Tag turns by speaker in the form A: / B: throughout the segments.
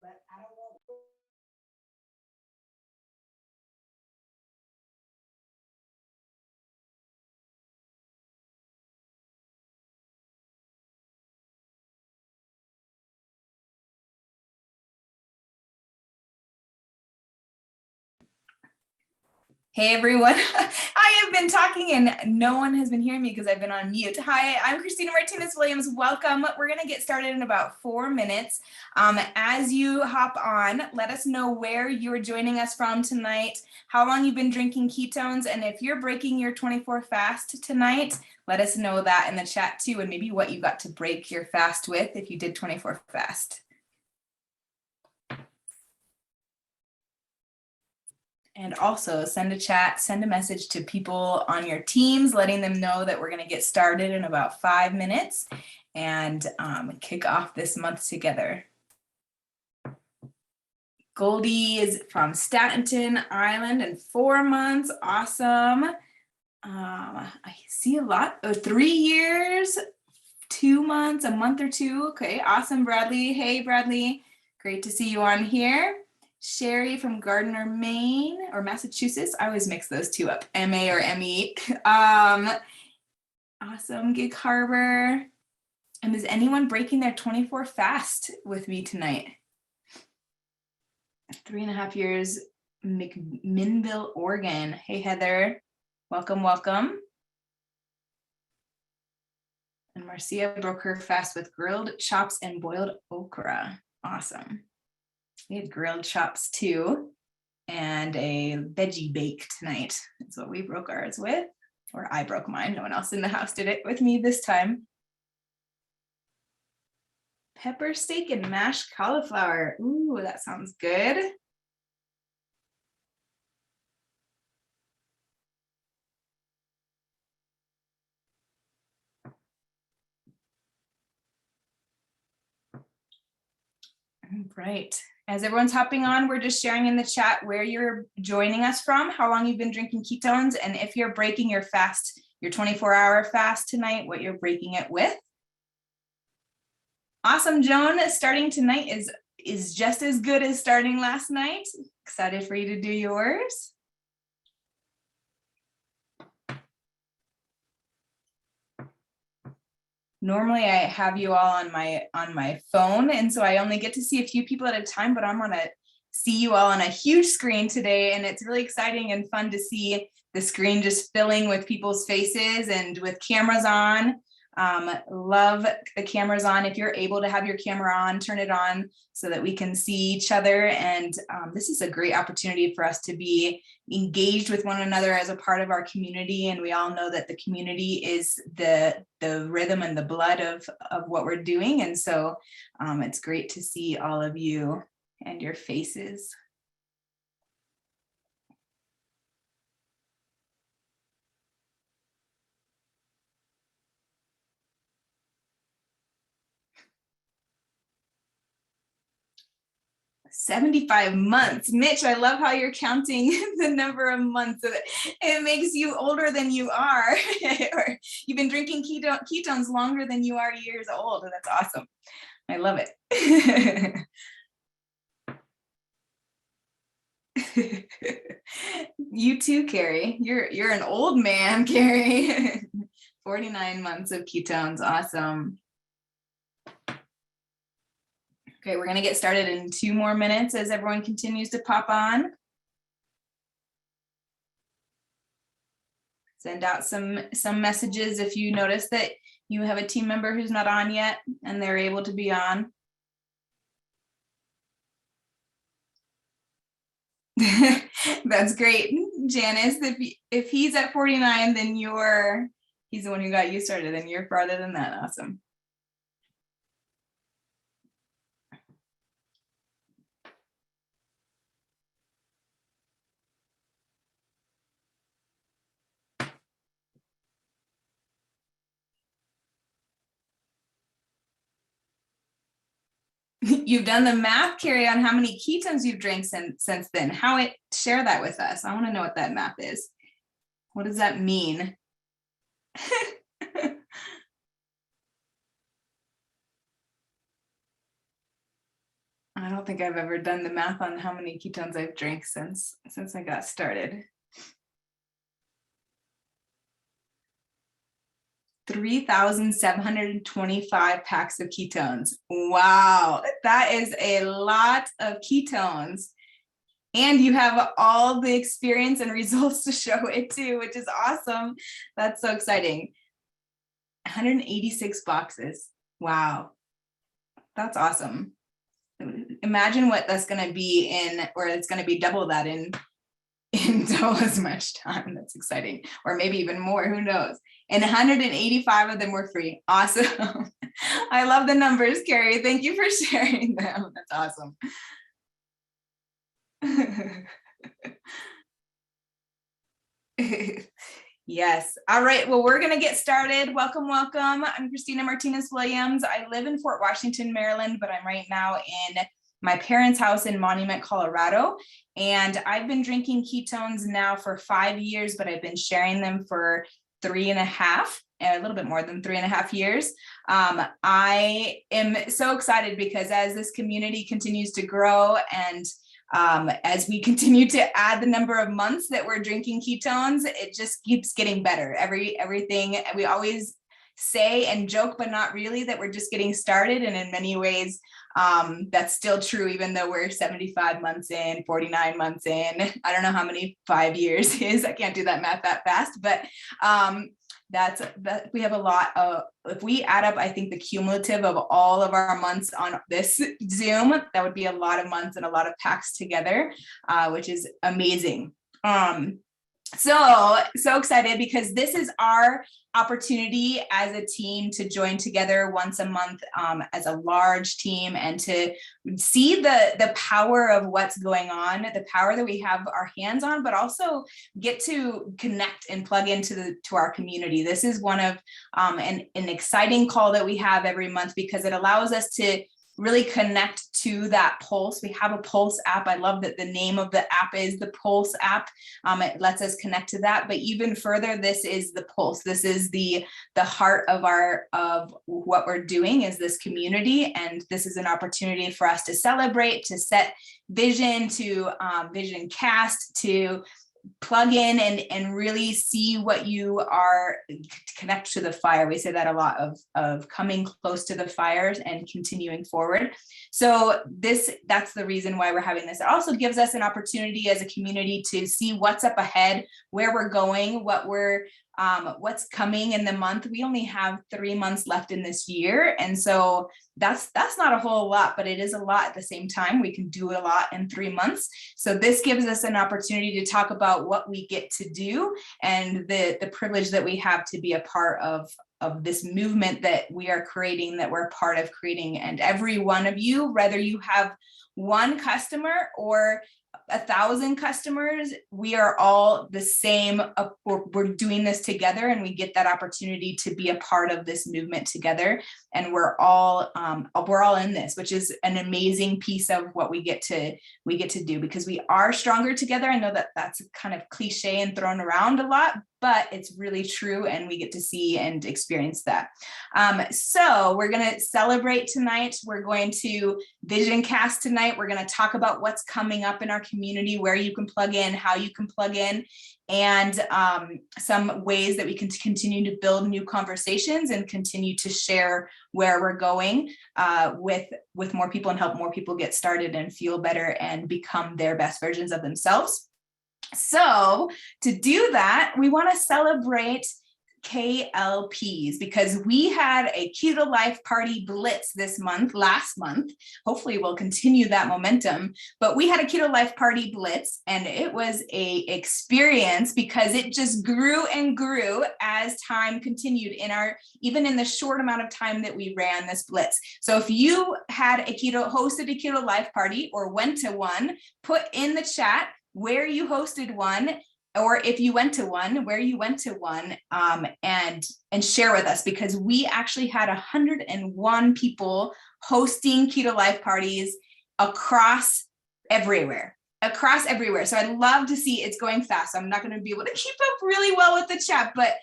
A: but I don't know. Hey everyone, I have been talking and no one has been hearing me because I've been on mute. Hi, I'm Christina Martinez-Williams. Welcome. We're going to get started in about 4 minutes. As you hop on, let us know where you're joining us from tonight, how long you've been drinking ketones, and if you're breaking your 24 fast tonight, let us know that in the chat too, and maybe what you got to break your fast with if you did 24 fast. And also send a message to people on your teams, letting them know that we're going to get started in about 5 minutes and kick off this month together. Goldie is from Statenton Island in 4 months. Awesome. I see a lot. 3 years, 2 months, a month or two. Okay, awesome, Bradley. Hey, Bradley. Great to see you on here. Sherry from Gardner, Maine, or Massachusetts. I always mix those two up, MA or ME. Awesome, Gig Harbor. And is anyone breaking their 24 fast with me tonight? 3.5 years, McMinnville, Oregon. Hey, Heather. Welcome, welcome. And Marcia broke her fast with grilled chops and boiled okra. Awesome. We had grilled chops too, and a veggie bake tonight. That's what we broke ours with, or I broke mine. No one else in the house did it with me this time. Pepper steak and mashed cauliflower. Ooh, that sounds good. Right. As everyone's hopping on, we're just sharing in the chat where you're joining us from, how long you've been drinking ketones, and if you're breaking your fast, your 24-hour fast tonight, what you're breaking it with. Awesome, Joan. Starting tonight is just as good as starting last night. Excited for you to do yours. Normally I have you all on my phone, and so I only get to see a few people at a time, but I'm gonna see you all on a huge screen today, and it's really exciting and fun to see the screen just filling with people's faces and with cameras on. Love the cameras on. If you're able to have your camera on, turn it on so that we can see each other. And this is a great opportunity for us to be engaged with one another as a part of our community. And we all know that the community is the rhythm and the blood of what we're doing. And so it's great to see all of you and your faces. "75 months. Mitch, I love how you're counting the number of months. It makes you older than you are. Or you've been drinking ketones longer than you are years old. That's awesome. I love it. You too, Carrie. You're an old man, Carrie. 49 months of ketones. Awesome. Okay, we're going to get started in 2 more minutes as everyone continues to pop on. Send out some messages if you notice that you have a team member who's not on yet and they're able to be on. That's great, Janice. If he's at 49, then he's the one who got you started, and you're farther than that. Awesome. You've done the math, Carrie, on how many ketones you've drank since then. Share that with us. I want to know what that math is. What does that mean? I don't think I've ever done the math on how many ketones I've drank since I got started. 3,725 packs of ketones. Wow, that is a lot of ketones. And you have all the experience and results to show it too, which is awesome. That's so exciting. 186 boxes. Wow, that's awesome. Imagine what that's going to be in, or it's going to be double that in double as much time. That's exciting. Or maybe even more, who knows? And 185 of them were free. Awesome. I love the numbers, Carrie. Thank you for sharing them. That's awesome. Yes. All right. Well, we're going to get started. Welcome, welcome. I'm Christina Martinez-Williams. I live in Fort Washington, Maryland, but I'm right now in my parents' house in Monument, Colorado. And I've been drinking ketones now for 5 years, but I've been sharing them for 3.5, a little bit more than 3.5 years. I am so excited because as this community continues to grow and as we continue to add the number of months that we're drinking ketones, it just keeps getting better. Everything we always say and joke, but not really, that we're just getting started. And in many ways, that's still true, even though we're 75 months in, 49 months in. I don't know how many 5 years is. I can't do that math that fast, but that we have a lot of, if we add up, I think the cumulative of all of our months on this Zoom, that would be a lot of months and a lot of packs together, which is amazing. So excited because this is our opportunity as a team to join together once a month as a large team and to see the power of what's going on, the power that we have our hands on, but also get to connect and plug into our community. This is one of an exciting call that we have every month because it allows us to really connect to that Pulse. We have a Pulse app. I love that the name of the app is the Pulse app. It lets us connect to that, but even further, this is the Pulse. This is the heart of what we're doing is this community. And this is an opportunity for us to celebrate, to set vision, to vision cast, to plug in and really see what you are, connect to the fire. We say that a lot of coming close to the fires and continuing forward. So that's the reason why we're having this. It also gives us an opportunity as a community to see what's up ahead, where we're going, what's coming in the month. We only have 3 months left in this year. And so that's not a whole lot, but it is a lot at the same time. We can do a lot in 3 months. So this gives us an opportunity to talk about what we get to do and the privilege that we have to be a part of this movement that we are creating, that we're a part of creating. And every one of you, whether you have one customer or 1,000 customers, we are all the same. We're doing this together, and we get that opportunity to be a part of this movement together. And we're all in this, which is an amazing piece of what we get to do, because we are stronger together. I know that that's kind of cliche and thrown around a lot, but it's really true, and we get to see and experience that. So we're going to celebrate tonight. We're going to vision cast tonight. We're going to talk about what's coming up in our community, where you can plug in, how you can plug in, and some ways that we can continue to build new conversations and continue to share where we're going with more people and help more people get started and feel better and become their best versions of themselves. So to do that, we want to celebrate KLPs, because we had a Keto Life Party Blitz last month. Hopefully we'll continue that momentum, but we had a Keto Life Party Blitz, and it was a experience because it just grew and grew as time continued even in the short amount of time that we ran this Blitz. So if you had hosted a Keto Life Party or went to one, put in the chat where you hosted one, or if you went to one, where you went to one, and share with us, because we actually had 101 people hosting Keto Life parties across everywhere. So I'd love to see, it's going fast. I'm not going to be able to keep up really well with the chat, but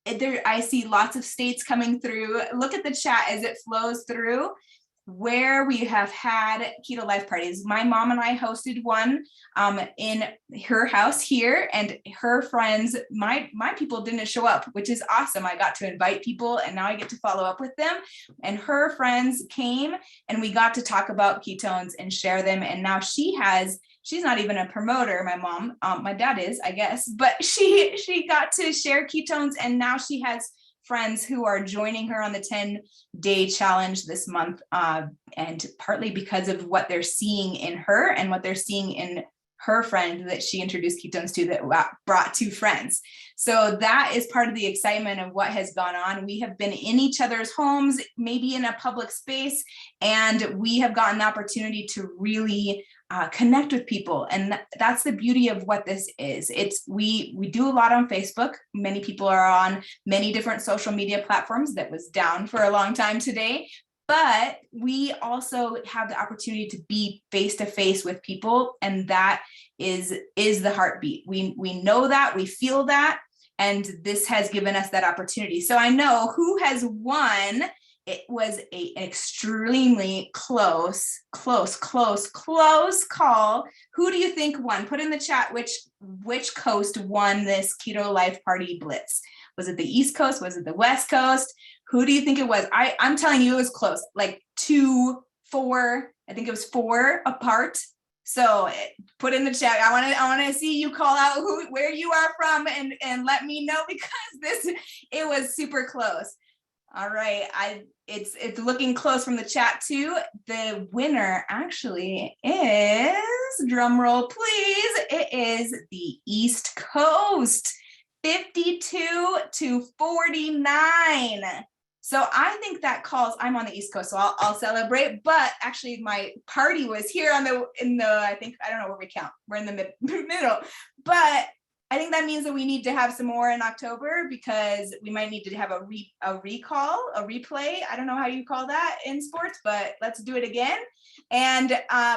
A: I see lots of states coming through. Look at the chat as it flows through. where we have had keto life parties. My mom and I hosted one in her house here, and her friends, my people didn't show up, which is awesome. I got to invite people, and now I get to follow up with them. And her friends came, and we got to talk about ketones and share them. And now she's not even a promoter, my mom, my dad is, I guess, but she got to share ketones, and now she has friends who are joining her on the 10-day challenge this month, and partly because of what they're seeing in her and what they're seeing in her friend that she introduced ketones to, that brought 2 friends. So that is part of the excitement of what has gone on. We have been in each other's homes, maybe in a public space, and we have gotten the opportunity to really connect with people. And that's the beauty of what this is. We do a lot on Facebook. Many people are on many different social media platforms that was down for a long time today. But we also have the opportunity to be face to face with people, and that is the heartbeat. We know that, we feel that, and this has given us that opportunity. So I know who has won. It was an extremely close call. Who do you think won? Put in the chat which coast won this Keto Life Party Blitz. Was it the East Coast? Was it the West Coast? Who do you think it was? I'm telling you, it was close, like 2-4. I think it was 4 apart. So put in the chat. I want to see you call out where you are from, and let me know, because it was super close. All right, it's looking close from the chat too. The winner actually is, drum roll please, it is the East Coast, 52-49. So I think that calls. I'm on the East Coast, so I'll celebrate. But actually, my party was here I think, I don't know where we count. We're in the middle, but I think that means that we need to have some more in October, because we might need to have a replay. I don't know how you call that in sports, but let's do it again. And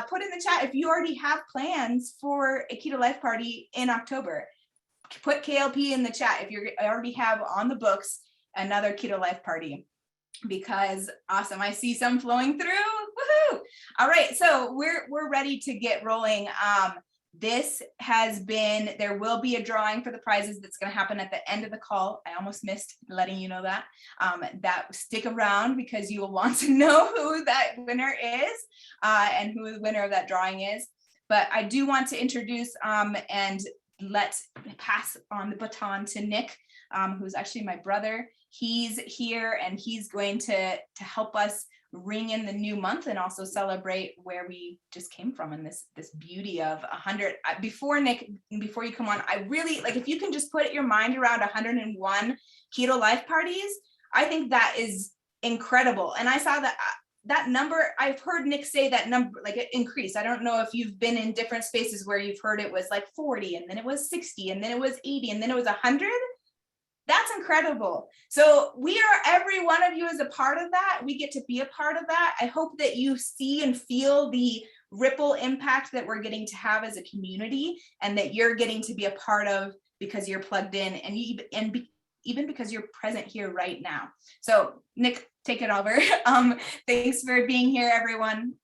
A: put in the chat if you already have plans for a Keto Life Party in October. Put KLP in the chat if you already have on the books another Keto Life Party, because awesome. I see some flowing through. Woohoo! All right, so we're ready to get rolling. There will be a drawing for the prizes that's going to happen at the end of the call. I almost missed letting you know that. That stick around, because you will want to know who that winner is, and who the winner of that drawing is. But I do want to introduce and let's pass on the baton to Nick, who's actually my brother. He's here, and he's going to help us ring in the new month, and also celebrate where we just came from, and this beauty of 100. Before you come on, I really like, if you can just put your mind around 101 Keto Life Parties, I think that is incredible. And I saw that number, I've heard Nick say that number, like, it increased. I don't know if you've been in different spaces where you've heard it was like 40, and then it was 60, and then it was 80, and then it was 100. That's incredible. So every one of you is a part of that. We get to be a part of that. I hope that you see and feel the ripple impact that we're getting to have as a community, and that you're getting to be a part of, because you're plugged in, and even because you're present here right now. So Nick, take it over. Thanks for being here, everyone.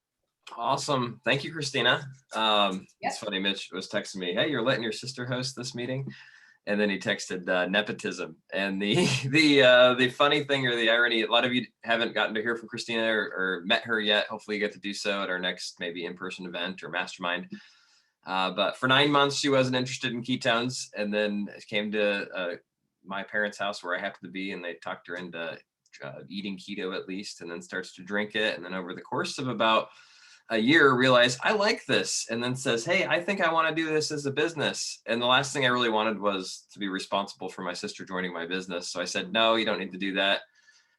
B: Awesome. Thank you, Christina. It's funny, Mitch was texting me, hey, you're letting your sister host this meeting? And then he texted nepotism. And the funny thing, or the irony, a lot of you haven't gotten to hear from Christina or met her yet. Hopefully you get to do so at our next maybe in-person event or mastermind. But for 9 months, she wasn't interested in ketones, and then came to my parents' house where I happened to be, and they talked her into eating keto at least, and then starts to drink it. And then over the course of about a year, realized I like this, and then says, hey, I think I want to do this as a business. And the last thing I really wanted was to be responsible for my sister joining my business. So I said, no, you don't need to do that.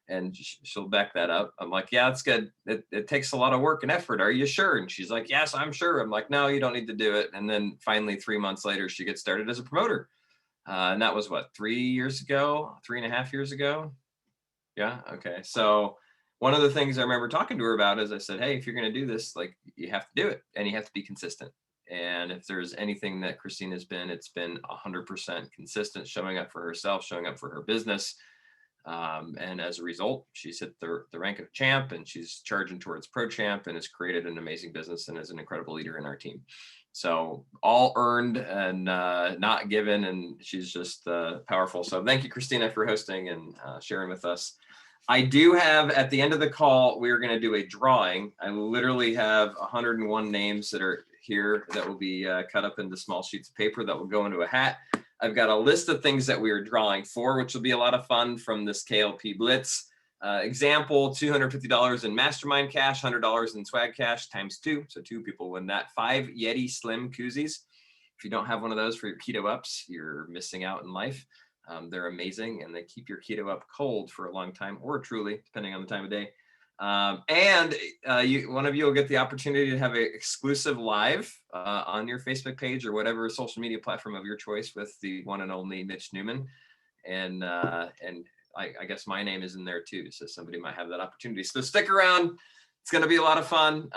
B: And she'll back that up. I'm like, yeah, it's good. It takes a lot of work and effort. Are you sure? And she's like, yes, I'm sure. I'm like, no, you don't need to do it. And then finally, 3 months later, she gets started as a promoter. And that was what, 3.5 years ago? Yeah. Okay. So one of the things I remember talking to her about is I said, hey, if you're going to do this, like, you have to do it, and you have to be consistent. And if there's anything that Christina's been, it's been 100% consistent, showing up for herself, showing up for her business. And as a result, she's hit the rank of champ, and she's charging towards pro champ, and has created an amazing business and is an incredible leader in our team. So all earned and not given, and she's just powerful. So thank you, Christina, for hosting and sharing with us. I do have, at the end of the call, we're going to do a drawing. I literally have 101 names that are here that will be cut up into small sheets of paper that will go into a hat. I've got a list of things that we are drawing for, which will be a lot of fun from this KLP Blitz. Example, $250 in mastermind cash, $100 in swag cash times 2. So 2 people win that. 5 Yeti Slim koozies. If you don't have one of those for your keto ups, you're missing out in life. They're amazing, and they keep your keto up cold for a long time, or truly, depending on the time of day. One of you will get the opportunity to have an exclusive live on your Facebook page or whatever social media platform of your choice with the one and only Mitch Newman. And I guess my name is in there too, so somebody might have that opportunity. So stick around. It's going to be a lot of fun.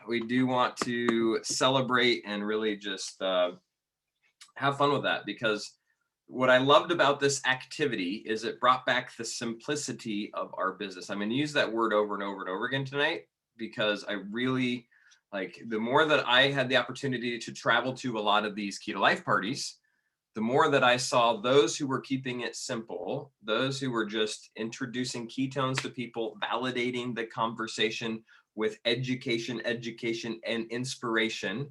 B: We do want to celebrate and really just have fun with that, because what I loved about this activity is it brought back the simplicity of our business. I'm going to use that word over and over and over again tonight, because I really, like, the more that I had the opportunity to travel to a lot of these Keto Life parties, the more that I saw those who were keeping it simple, those who were just introducing ketones to people, validating the conversation with education, and inspiration,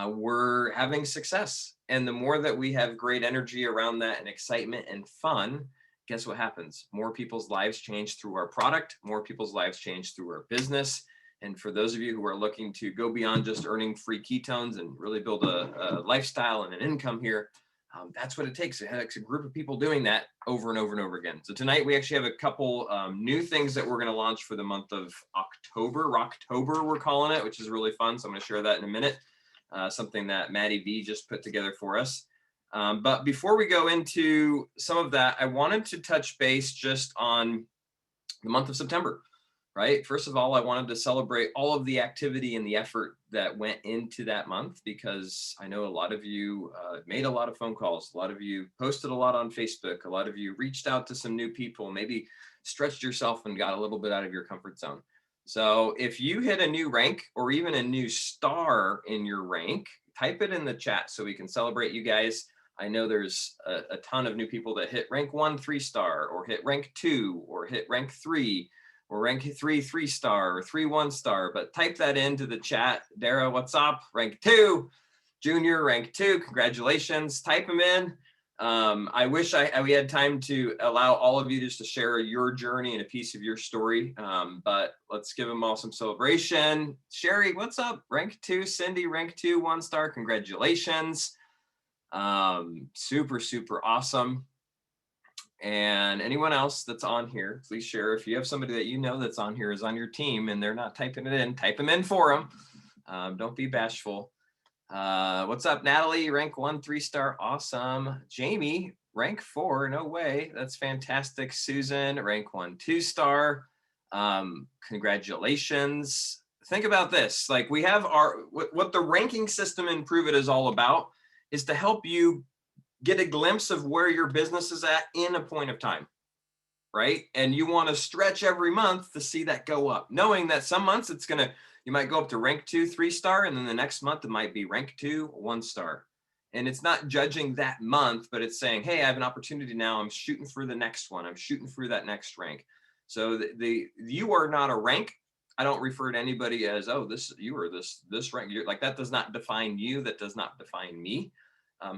B: were having success. And the more that we have great energy around that and excitement and fun, guess what happens? More people's lives change through our product, more people's lives change through our business. And for those of you who are looking to go beyond just earning free ketones and really build a lifestyle and an income here, that's what it takes. It takes a group of people doing that over and over and over again. So tonight we actually have a couple new things that we're going to launch for the month of October. Rocktober, we're calling it, which is really fun. So I'm going to share that in a minute. Something that Maddie V just put together for us. But before we go into some of that, I wanted to touch base just on the month of September, right? First of all, I wanted to celebrate all of the activity and the effort that went into that month, because I know a lot of you made a lot of phone calls. A lot of you posted a lot on Facebook. A lot of you reached out to some new people, maybe stretched yourself and got a little bit out of your comfort zone. So if you hit a new rank or even a new star in your rank, type it in the chat so we can celebrate you guys. I know there's a ton of new people that hit rank 1 3-star, or hit rank 2, or hit rank 3, or rank 3 3-star, or 3 1-star, but type that into the chat. Dara, what's up? Rank 2, Junior, rank 2, congratulations. Type them in. I wish we had time to allow all of you just to share your journey and a piece of your story, but let's give them all some celebration. Sherry, what's up? Rank 2. Cindy, rank 2, 1-star, congratulations. Super, super awesome. And anyone else that's on here, please share. If you have somebody that you know that's on here, is on your team, and they're not typing it in, type them in for them. Don't be bashful. What's up, Natalie? Rank 1 3-star, awesome. Jamie, rank 4, no way, that's fantastic. Susan, rank 1 2-star, congratulations. Think about this, like, we have what the ranking system in Prove It is all about is to help you get a glimpse of where your business is at in a point of time, right? And you want to stretch every month to see that go up, knowing that some months you might go up to rank 2 3-star, and then the next month it might be rank 2 1-star. And it's not judging that month, but it's saying, hey, I have an opportunity now. I'm shooting for the next one. I'm shooting for that next rank. So you are not a rank. I don't refer to anybody as, oh, you are this rank. You're like, that does not define you. That does not define me.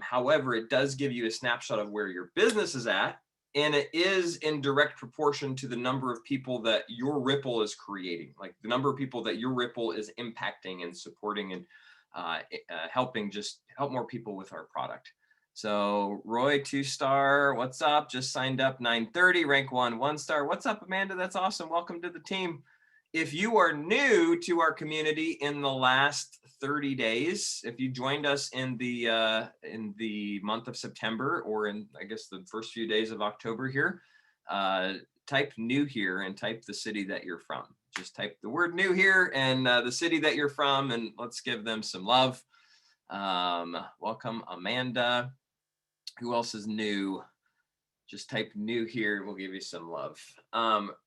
B: However, it does give you a snapshot of where your business is at, and it is in direct proportion to the number of people that your ripple is creating, like the number of people that your ripple is impacting and supporting and helping just help more people with our product. So Roy, 2-star, what's up? Just signed up, 9:30, rank 1 1-star. What's up, Amanda? That's awesome. Welcome to the team. If you are new to our community in the last 30 days, if you joined us in the month of September, or in, I guess, the first few days of October here, type new here and type the city that you're from. Just type the word new here and the city that you're from, and let's give them some love. Welcome, Amanda. Who else is new? Just type new here. We'll give you some love.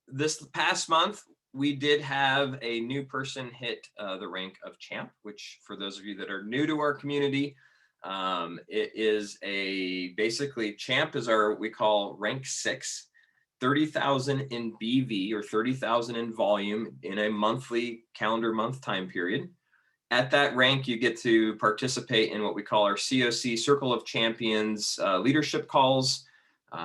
B: This past month, we did have a new person hit the rank of champ, which for those of you that are new to our community, it is basically champ is we call rank 6, 30,000 in BV or 30,000 in volume in a monthly calendar month time period. At that rank, you get to participate in what we call our COC Circle of Champions leadership calls.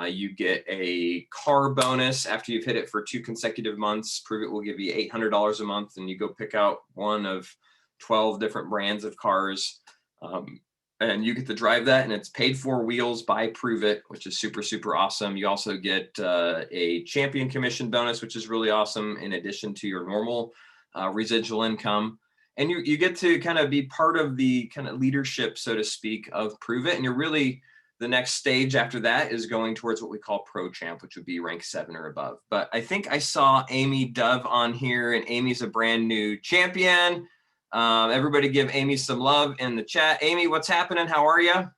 B: You get a car bonus after you've hit it for 2 consecutive months. Prove It will give you $800 a month, and you go pick out one of 12 different brands of cars. And you get to drive that, and it's paid for wheels by Prove It, which is super, super awesome. You also get a champion commission bonus, which is really awesome, in addition to your normal residual income. And you get to kind of be part of the kind of leadership, so to speak, of Prove It. And you're really, the next stage after that is going towards what we call Pro Champ, which would be rank 7 or above. But I think I saw Amy Dove on here, and Amy's a brand new champion. Everybody give Amy some love in the chat. Amy, what's happening? How are you?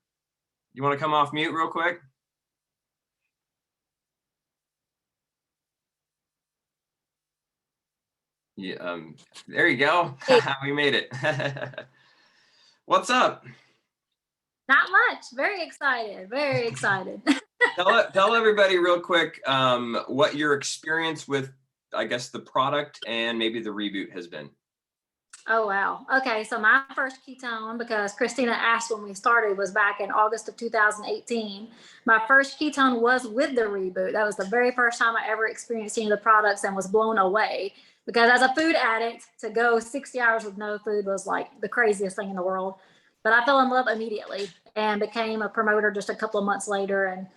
B: You want to come off mute real quick? Yeah, there you go. We made it. What's up?
C: Not much. Very excited. Very excited.
B: Tell everybody real quick what your experience with, I guess, the product and maybe the reboot has been.
C: Oh, wow. Okay. So my first ketone, because Christina asked when we started, was back in August of 2018. My first ketone was with the reboot. That was the very first time I ever experienced any of the products and was blown away. Because as a food addict, to go 60 hours with no food was like the craziest thing in the world. But I fell in love immediately and became a promoter just a couple of months later. And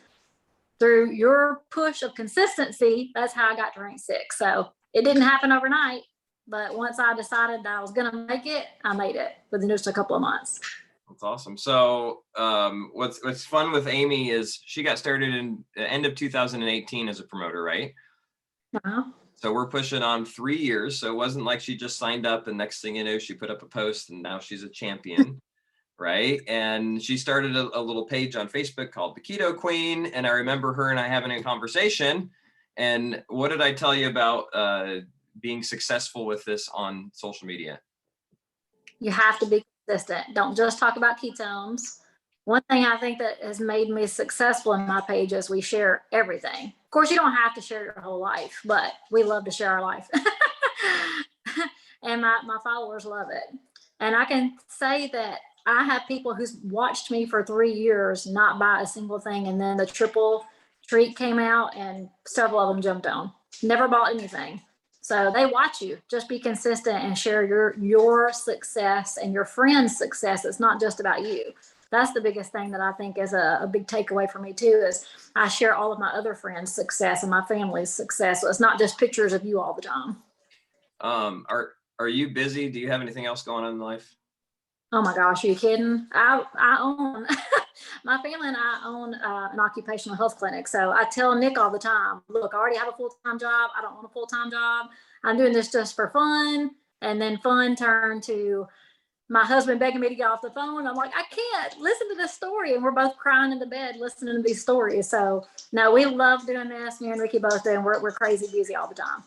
C: through your push of consistency, that's how I got to rank 6. So it didn't happen overnight. But once I decided that I was going to make it, I made it within just a couple of months.
B: That's awesome. So what's fun with Amy is she got started in the end of 2018 as a promoter, right?
C: Uh-huh.
B: So we're pushing on 3 years. So it wasn't like she just signed up and next thing you know, she put up a post and now she's a champion, right? And she started a little page on Facebook called the Keto Queen. And I remember her and I having a conversation. And what did I tell you about being successful with this on social media?
C: You have to be consistent. Don't just talk about ketones. One thing I think that has made me successful in my page is we share everything. Of course, you don't have to share your whole life, but we love to share our life. And my followers love it. And I can say that I have people who's watched me for 3 years not buy a single thing. And then the triple treat came out and several of them jumped on. Never bought anything. So they watch you. Just be consistent and share your success and your friends' success. It's not just about you. That's the biggest thing that I think is a big takeaway for me too, is I share all of my other friends' success and my family's success. So it's not just pictures of you all the time.
B: Are you busy? Do you have anything else going on in life?
C: Oh my gosh, are you kidding? I own, my family and I own an occupational health clinic. So I tell Nick all the time, look, I already have a full-time job. I don't want a full-time job. I'm doing this just for fun. And then fun turned to my husband begging me to get off the phone. I'm like, I can't listen to this story. And we're both crying in the bed listening to these stories. So no, we love doing this. Me and Ricky both do, and we're crazy busy all the time.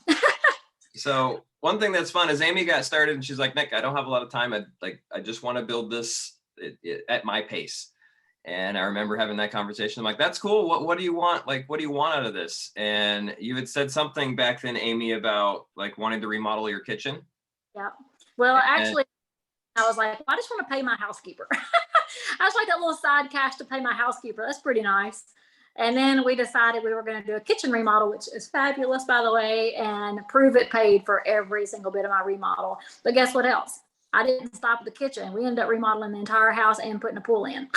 B: So one thing that's fun is Amy got started and she's like, Nick, I don't have a lot of time. I just want to build this at my pace. And I remember having that conversation. I'm like, that's cool. What do you want? Like, what do you want out of this? And you had said something back then, Amy, about like wanting to remodel your kitchen.
C: Yeah. Well, actually, I was like, I just want to pay my housekeeper. I just like that little side cash to pay my housekeeper. That's pretty nice. And then we decided we were going to do a kitchen remodel, which is fabulous, by the way, and Prove It paid for every single bit of my remodel. But guess what else? I didn't stop at the kitchen. We ended up remodeling the entire house and putting a pool in.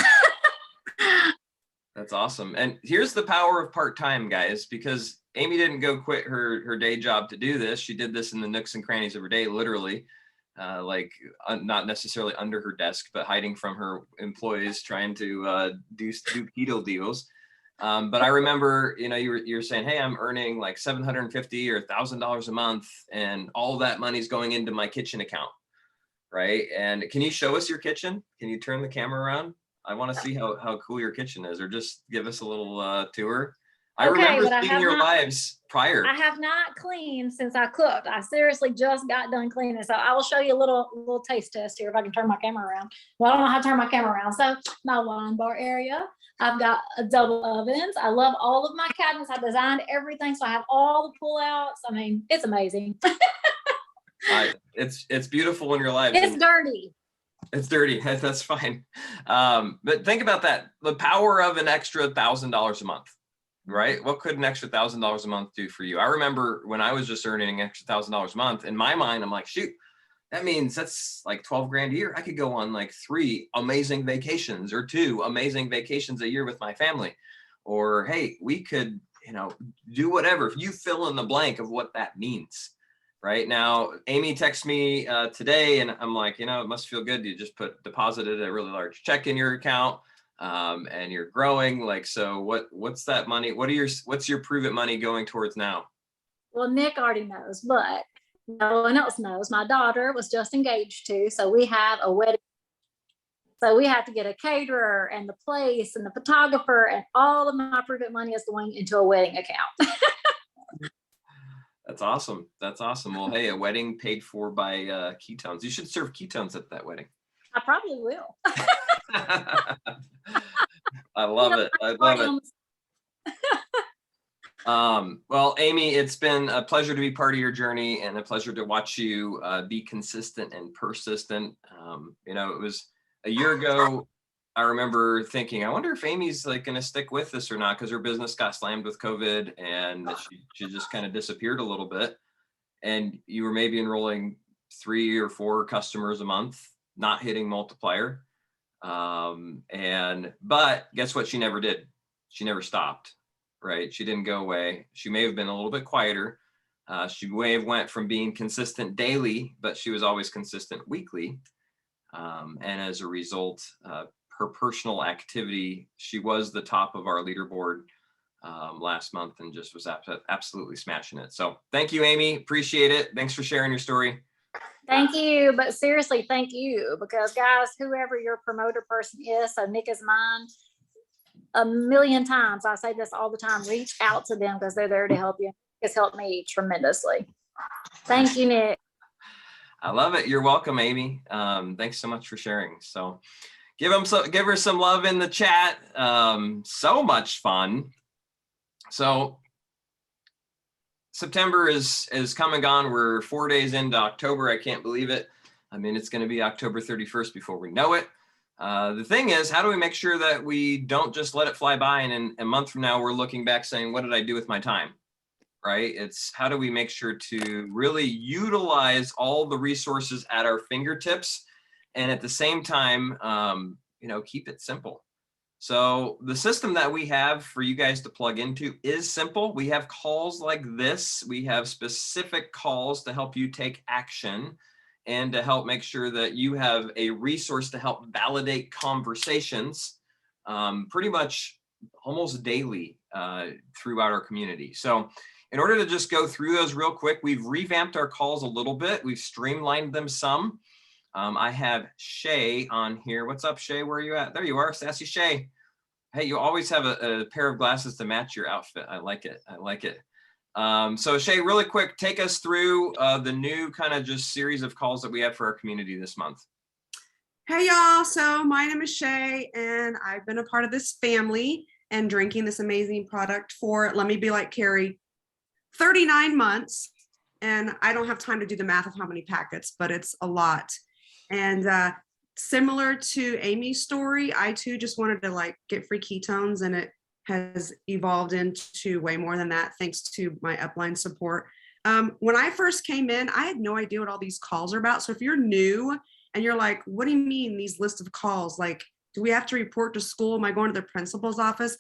B: That's awesome. And here's the power of part-time, guys, because Amy didn't go quit her day job to do this. She did this in the nooks and crannies of her day, literally. Not necessarily under her desk, but hiding from her employees, trying to do keto deals. But I remember, you're saying, hey, I'm earning like $750 or $1,000 a month, and all that money's going into my kitchen account, right? And can you show us your kitchen? Can you turn the camera around? I want to see how cool your kitchen is, or just give us a little tour. I remember
C: but
B: seeing your lives prior.
C: I have not cleaned since I cooked. I seriously just got done cleaning. So I will show you a little taste test here if I can turn my camera around. Well, I don't know how to turn my camera around. So my wine bar area, I've got double ovens. I love all of my cabinets. I designed everything. So I have all the pull outs. I mean, it's amazing.
B: It's beautiful in your life.
C: It's dirty.
B: It's dirty. That's fine. But think about that. The power of an extra $1,000 a month, right? What could an extra $1,000 a month do for you? I remember when I was just earning an extra $1,000 a month, in my mind, I'm like, shoot, that means that's like 12 grand a year. I could go on like 3 amazing vacations or 2 amazing vacations a year with my family. Or, hey, we could, do whatever. If you fill in the blank of what that means. Right now, Amy texts me today, and I'm like, it must feel good. You just deposited a really large check in your account, and you're growing. Like, so what's that money? What's your Prove It money going towards now?
C: Well, Nick already knows, but no one else knows. My daughter was just engaged too, so we have a wedding. So we have to get a caterer and the place and the photographer, and all of my Prove It money is going into a wedding account.
B: That's awesome. That's awesome. Well, hey, a wedding paid for by ketones. You should serve ketones at that wedding.
C: I probably will.
B: I love it. I love it. Well, Amy, it's been a pleasure to be part of your journey and a pleasure to watch you be consistent and persistent. It was a year ago. I remember thinking, I wonder if Amy's like going to stick with this or not, because her business got slammed with COVID and she just kind of disappeared a little bit. And you were maybe enrolling 3 or 4 customers a month, not hitting multiplier. But guess what? She never did. She never stopped, right? She didn't go away. She may have been a little bit quieter. She may have went from being consistent daily, but she was always consistent weekly. And as a result, her personal activity, she was the top of our leaderboard last month and just was absolutely smashing it. So thank you, Amy. Appreciate it. Thanks for sharing your story.
C: Thank you. But seriously, thank you, because guys, whoever your promoter person is, so Nick is mine, 1,000,000 times. I say this all the time, reach out to them because they're there to help you. It's helped me tremendously. Thank you, Nick.
B: I love it. You're welcome, Amy. Thanks so much for sharing. So give her some love in the chat. So much fun. So September is come and gone. We're 4 days into October. I can't believe it. I mean, it's going to be October 31st before we know it. The thing is, how do we make sure that we don't just let it fly by and in a month from now, we're looking back saying, what did I do with my time? Right? It's how do we make sure to really utilize all the resources at our fingertips and at the same time, keep it simple. So the system that we have for you guys to plug into is simple. We have calls like this. We have specific calls to help you take action and to help make sure that you have a resource to help validate conversations pretty much almost daily throughout our community. So in order to just go through those real quick, we've revamped our calls a little bit. We've streamlined them some. I have Shay on here. What's up, Shay? Where are you at? There you are, Sassy Shay. Hey, you always have a pair of glasses to match your outfit. I like it. I like it. So Shay, really quick, take us through the new kind of just series of calls that we have for our community this month.
D: Hey, y'all. So my name is Shay, and I've been a part of this family and drinking this amazing product for, let me be like Carrie, 39 months. And I don't have time to do the math of how many packets, but it's a lot. And similar to Amy's story, I too just wanted to get free ketones, and it has evolved into way more than that thanks to my upline support. When I first came in, I had no idea what all these calls are about. So if you're new and you're like, what do you mean these lists of calls? Like, do we have to report to school? Am I going to the principal's office?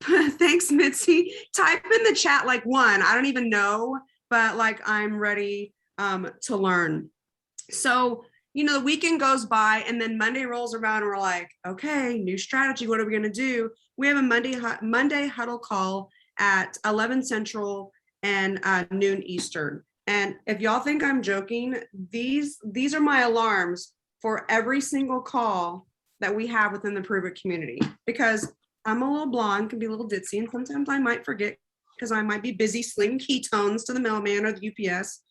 D: Thanks, Mitzi. Type in the chat one. I don't even know, but I'm ready to learn. So the weekend goes by and then Monday rolls around and we're like, okay, new strategy. What are we going to do? We have a Monday huddle call at 11 Central and noon Eastern. And if y'all think I'm joking, these are my alarms for every single call that we have within the Prove It community, because I'm a little blonde, can be a little ditzy, and sometimes I might forget because I might be busy slinging ketones to the mailman or the UPS.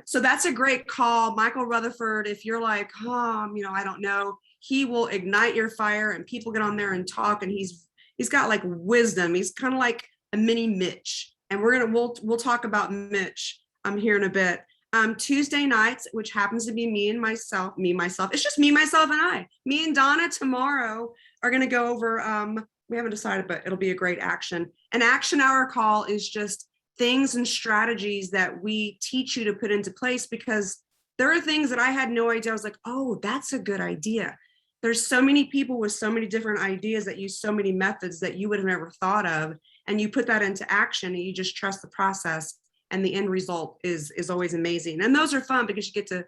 D: So that's a great call. Michael Rutherford, if you're like, I don't know, he will ignite your fire and people get on there and talk, and he's got like wisdom. He's kind of like a mini Mitch. And we'll talk about Mitch here in a bit. Tuesday nights, which happens to be me, myself. It's just me, myself, and I. Me and Donna tomorrow are going to go over, we haven't decided, but it'll be a great action. An action hour call is just things and strategies that we teach you to put into place, because there are things that I had no idea. I was like, oh, that's a good idea. There's so many people with so many different ideas that use so many methods that you would have never thought of. And you put that into action and you just trust the process, and the end result is always amazing. And those are fun because you get to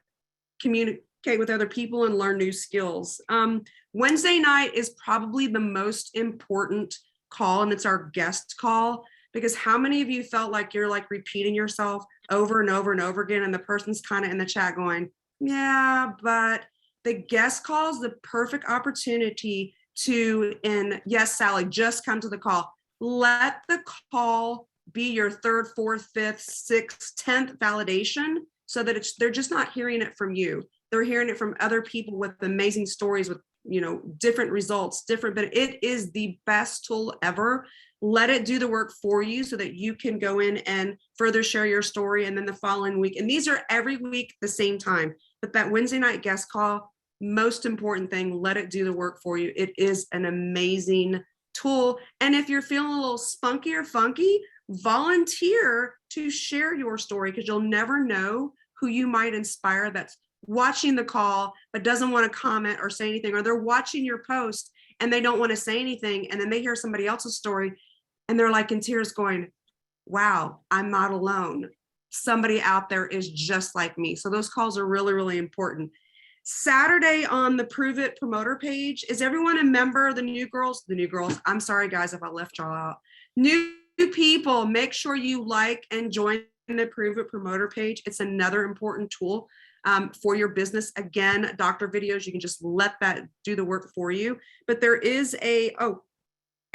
D: communicate with other people and learn new skills. Wednesday night is probably the most important call, and it's our guest call, because how many of you felt like you're like repeating yourself over and over and over again, and the person's kind of in the chat going, yeah, but the guest call is the perfect opportunity to, and yes, Sally, just come to the call. Let the call be your third, fourth, fifth, sixth, 10th validation, so that they're just not hearing it from you. They're hearing it from other people with amazing stories, with different results, but it is the best tool ever. Let it do the work for you so that you can go in and further share your story. And then the following week, and these are every week the same time, but that Wednesday night guest call, most important thing, let it do the work for you. It is an amazing tool. And if you're feeling a little spunky or funky, volunteer to share your story, because you'll never know who you might inspire that's watching the call but doesn't want to comment or say anything, or they're watching your post and they don't want to say anything, and then they hear somebody else's story and they're like in tears going, wow, I'm not alone. Somebody out there is just like me. So those calls are really, really important. Saturday on the Prove It promoter page, is everyone a member? The new girls, I'm sorry guys if I left y'all out. New people, make sure you like and join the Prove It promoter page. It's another important tool for your business. Again, doctor videos, you can just let that do the work for you. But there is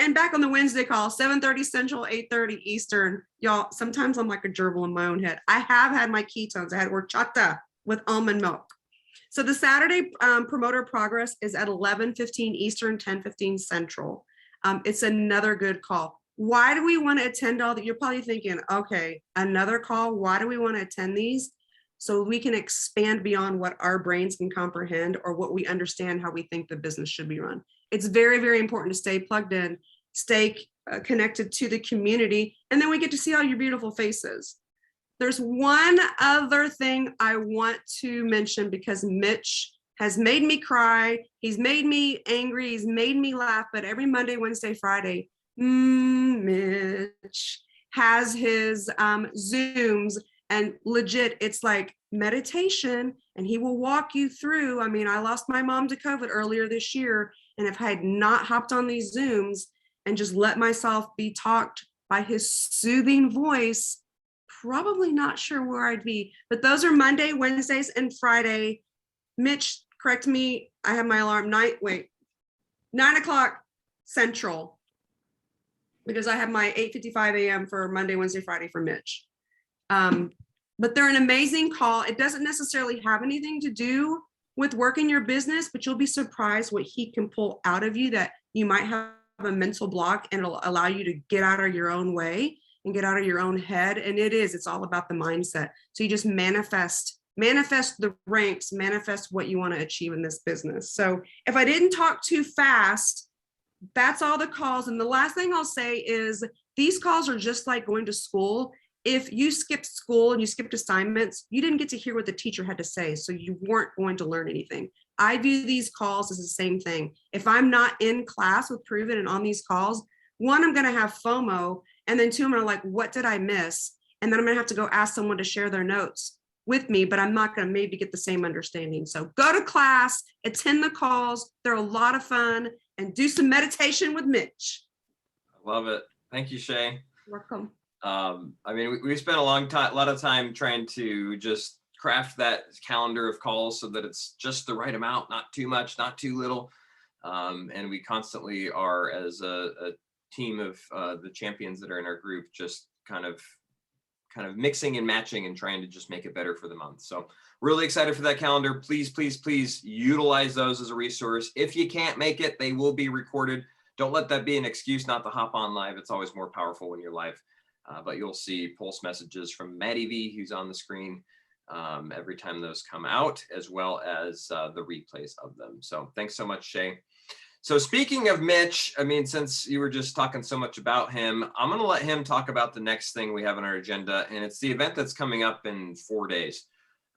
D: and back on the Wednesday call, 7:30 Central, 8:30 Eastern. Y'all, sometimes I'm like a gerbil in my own head. I have had my ketones. I had horchata with almond milk. So the Saturday promoter progress is at 11:15 Eastern, 10:15 Central. It's another good call. Why do we want to attend all that? You're probably thinking, okay, another call. Why do we want to attend these? So we can expand beyond what our brains can comprehend or what we understand how we think the business should be run. It's very, very important to stay plugged in, stay connected to the community, and then we get to see all your beautiful faces. There's one other thing I want to mention, because Mitch has made me cry. He's made me angry. He's made me laugh. But every Monday, Wednesday, Friday, Mitch has his Zooms, and legit, it's like meditation, and he will walk you through. I mean, I lost my mom to COVID earlier this year, and if I had not hopped on these Zooms and just let myself be talked by his soothing voice, probably not sure where I'd be. But those are Monday, Wednesdays, and Friday. Mitch, correct me, I have my alarm 9 o'clock Central, because I have my 8:55 a.m. for Monday, Wednesday, Friday for Mitch. But they're an amazing call. It doesn't necessarily have anything to do with working your business, but you'll be surprised what he can pull out of you, that you might have a mental block, and it'll allow you to get out of your own way and get out of your own head. And it's all about the mindset. So you just manifest the ranks, manifest what you want to achieve in this business. So if I didn't talk too fast, that's all the calls. And the last thing I'll say is these calls are just like going to school. If you skipped school and you skipped assignments, you didn't get to hear what the teacher had to say, so you weren't going to learn anything. I view these calls as the same thing. If I'm not in class with Prove It and on these calls, one, I'm going to have FOMO, and then two, I'm going to like, what did I miss? And then I'm going to have to go ask someone to share their notes with me, but I'm not going to maybe get the same understanding. So go to class, attend the calls. They're a lot of fun, and do some meditation with Mitch.
B: I love it. Thank you, Shay.
D: Welcome.
B: I mean, we spent a lot of time trying to just craft that calendar of calls so that it's just the right amount, not too much, not too little. And we constantly are, as a team of the champions that are in our group, just kind of mixing and matching and trying to just make it better for the month. So really excited for that calendar. Please, please, please utilize those as a resource. If you can't make it, they will be recorded. Don't let that be an excuse not to hop on live. It's always more powerful when you're live. But you'll see pulse messages from Maddie V, who's on the screen every time those come out, as well as the replays of them. So thanks so much, Shay. So speaking of Mitch, I mean, since you were just talking so much about him, I'm going to let him talk about the next thing we have on our agenda, and it's the event that's coming up in 4 days.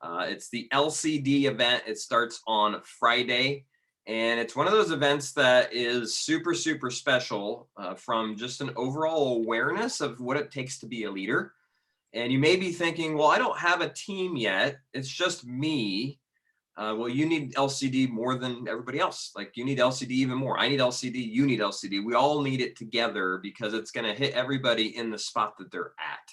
B: It's the LCD event. It starts on Friday, and it's one of those events that is super, super special from just an overall awareness of what it takes to be a leader. And you may be thinking, well, I don't have a team yet. It's just me. Well, you need LCD more than everybody else. Like, you need LCD even more. I need LCD. You need LCD. We all need it together because it's going to hit everybody in the spot that they're at.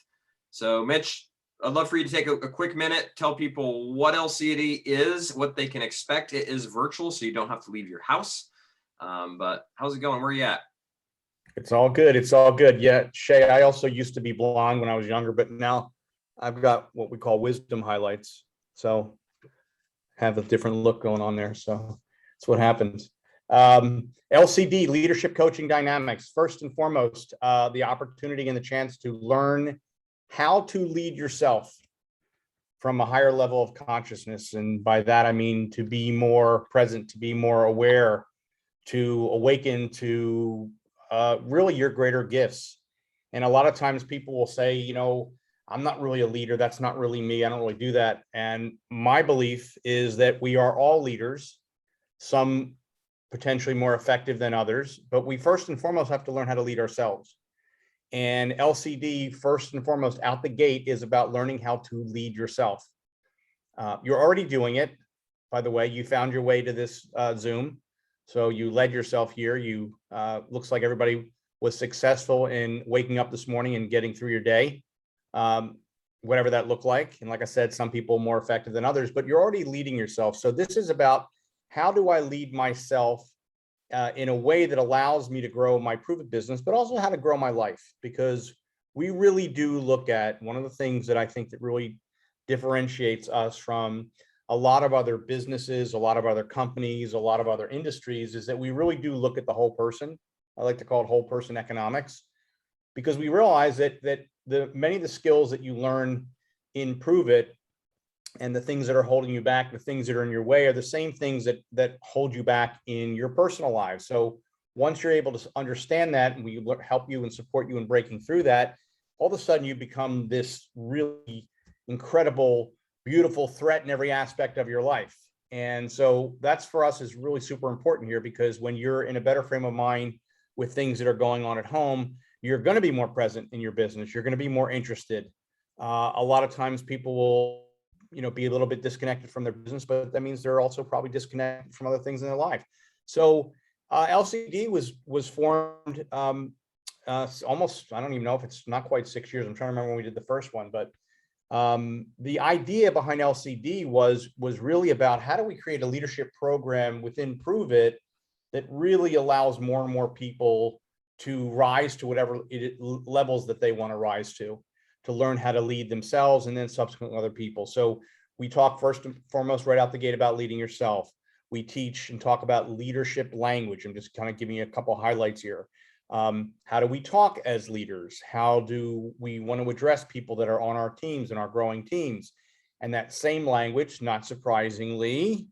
B: So, Mitch, I'd love for you to take a quick minute, tell people what LCD is, what they can expect. It is virtual, so you don't have to leave your house. But how's it going? Where are you at?
E: It's all good. It's all good. Yeah, Shay, I also used to be blonde when I was younger, but now I've got what we call wisdom highlights. So have a different look going on there. So that's what happens. LCD, Leadership Coaching Dynamics. First and foremost, the opportunity and the chance to learn how to lead yourself from a higher level of consciousness. And by that, I mean to be more present, to be more aware, to awaken to really your greater gifts. And a lot of times people will say, you know, I'm not really a leader. That's not really me. I don't really do that. And my belief is that we are all leaders, some potentially more effective than others, but we first and foremost have to learn how to lead ourselves. And LCD, first and foremost, out the gate, is about learning how to lead yourself. You're already doing it. By the way, you found your way to this Zoom. So you led yourself here. You looks like everybody was successful in waking up this morning and getting through your day, whatever that looked like. And like I said, some people more effective than others, but you're already leading yourself. So this is about, how do I lead myself in a way that allows me to grow my Prove It business, but also how to grow my life? Because we really do look at, one of the things that I think that really differentiates us from a lot of other businesses, a lot of other companies, a lot of other industries, is that we really do look at the whole person. I like to call it whole person economics, because we realize that many of the skills that you learn in Prove It and the things that are holding you back, the things that are in your way, are the same things that hold you back in your personal lives. So once you're able to understand that, and we help you and support you in breaking through that, all of a sudden you become this really incredible, beautiful threat in every aspect of your life. And so that's, for us, is really super important here, because when you're in a better frame of mind with things that are going on at home, you're going to be more present in your business. You're going to be more interested. A lot of times people will, be a little bit disconnected from their business, but that means they're also probably disconnected from other things in their life. So LCD was formed almost, I don't even know if it's not quite 6 years. I'm trying to remember when we did the first one, but the idea behind LCD was really about, how do we create a leadership program within Prove It that really allows more and more people to rise to whatever levels that they want to rise to learn how to lead themselves and then subsequently other people. So we talk first and foremost right out the gate about leading yourself. We teach and talk about leadership language. I'm just kind of giving you a couple of highlights here. How do we talk as leaders? How do we want to address people that are on our teams and our growing teams? And that same language, not surprisingly,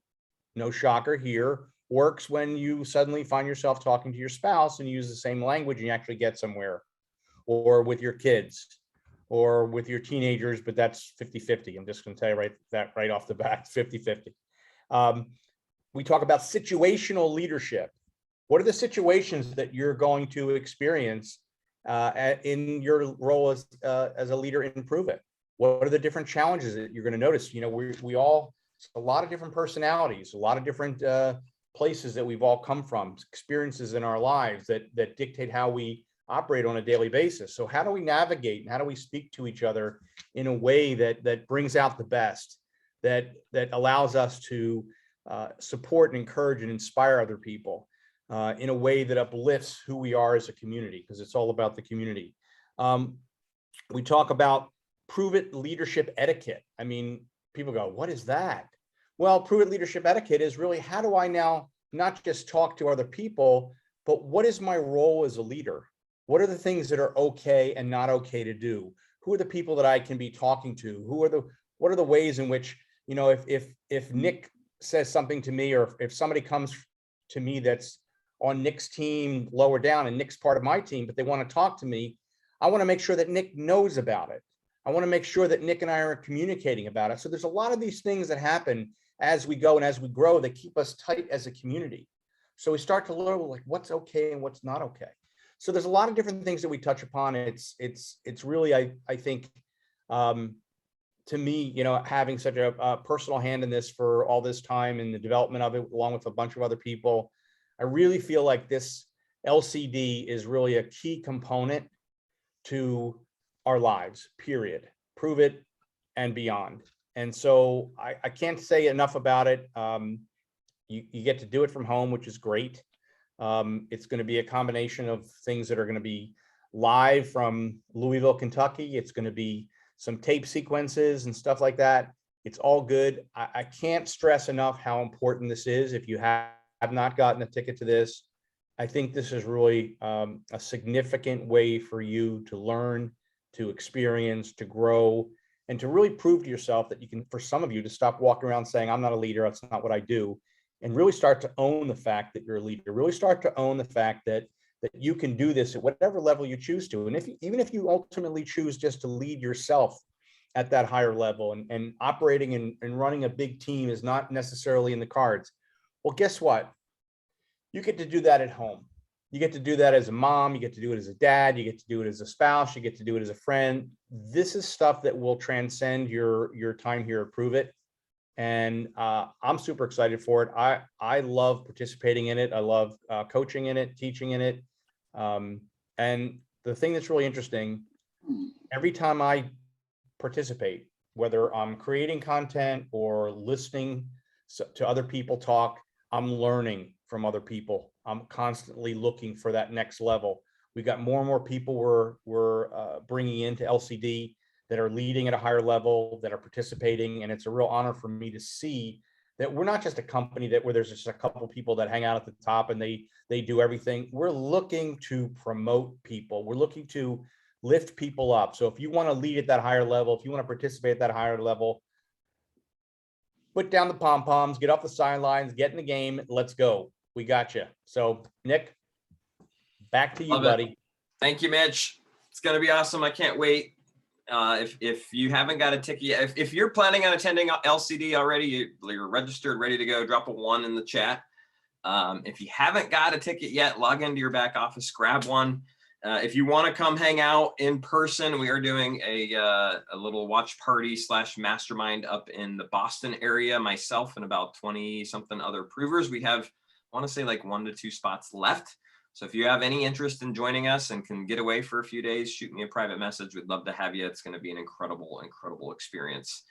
E: no shocker here, works when you suddenly find yourself talking to your spouse and use the same language and you actually get somewhere, or with your kids, or with your teenagers, but that's 50-50. I'm just going to tell you right off the bat, 50-50. We talk about situational leadership. What are the situations that you're going to experience in your role as a leader in Prove It? What are the different challenges that you're going to notice? We all, a lot of different personalities, a lot of different places that we've all come from, experiences in our lives that dictate how we operate on a daily basis. So how do we navigate and how do we speak to each other in a way that brings out the best, that allows us to support and encourage and inspire other people? in a way that uplifts who we are as a community, because it's all about the community. We talk about prove it leadership etiquette. I mean, people go, what is that? Well, prove it leadership etiquette is really, how do I now not just talk to other people, but what is my role as a leader? What are the things that are okay and not okay to do? Who are the people that I can be talking to? What are the ways in which, you know, if Nick says something to me, or if somebody comes to me that's on Nick's team lower down and Nick's part of my team, but they want to talk to me, I want to make sure that Nick knows about it. I want to make sure that Nick and I are communicating about it. So there's a lot of these things that happen as we go and as we grow that keep us tight as a community. So we start to learn like what's okay and what's not okay. So there's a lot of different things that we touch upon. It's really, I think, to me, you know, having such a personal hand in this for all this time and the development of it, along with a bunch of other people, I really feel like this LCD is really a key component to our lives, period. Prove it and beyond. And so I can't say enough about it. You get to do it from home, which is great. It's going to be a combination of things that are going to be live from Louisville, Kentucky. It's going to be some tape sequences and stuff like that. It's all good. I can't stress enough how important this is. If you have not gotten a ticket to this, I think this is really a significant way for you to learn, to experience, to grow, and to really prove to yourself that you can, for some of you, to stop walking around saying, I'm not a leader, that's not what I do, and really start to own the fact that you're a leader, really start to own the fact that you can do this at whatever level you choose to. And even if you ultimately choose just to lead yourself at that higher level, and operating and running a big team is not necessarily in the cards, well, guess what? You get to do that at home. You get to do that as a mom, you get to do it as a dad, you get to do it as a spouse, you get to do it as a friend. This is stuff that will transcend your time here at Prove It. And I'm super excited for it. I love participating in it. I love coaching in it, teaching in it. And the thing that's really interesting, every time I participate, whether I'm creating content or listening to other people talk, I'm learning from other people. I'm constantly looking for that next level. We got more and more people we're bringing into LCD that are leading at a higher level, that are participating. And it's a real honor for me to see that we're not just a company where there's just a couple of people that hang out at the top and they do everything. We're looking to promote people. We're looking to lift people up. So if you want to lead at that higher level, if you want to participate at that higher level, put down the pom-poms, get off the sidelines, get in the game. Let's go. We got you. So Nick, back to you,
B: Love it.
E: buddy.
B: Thank you, Mitch. It's going to be awesome. I can't wait. If you haven't got a ticket yet, if you're planning on attending LCD already, you're registered, ready to go, drop a 1 in the chat. If you haven't got a ticket yet, log into your back office, grab one. If you want to come hang out in person, we are doing a little watch party / mastermind up in the Boston area, myself and about 20 something other provers. We have, I want to say like 1 to 2 spots left. So if you have any interest in joining us and can get away for a few days, shoot me a private message. We'd love to have you. It's going to be an incredible, incredible experience.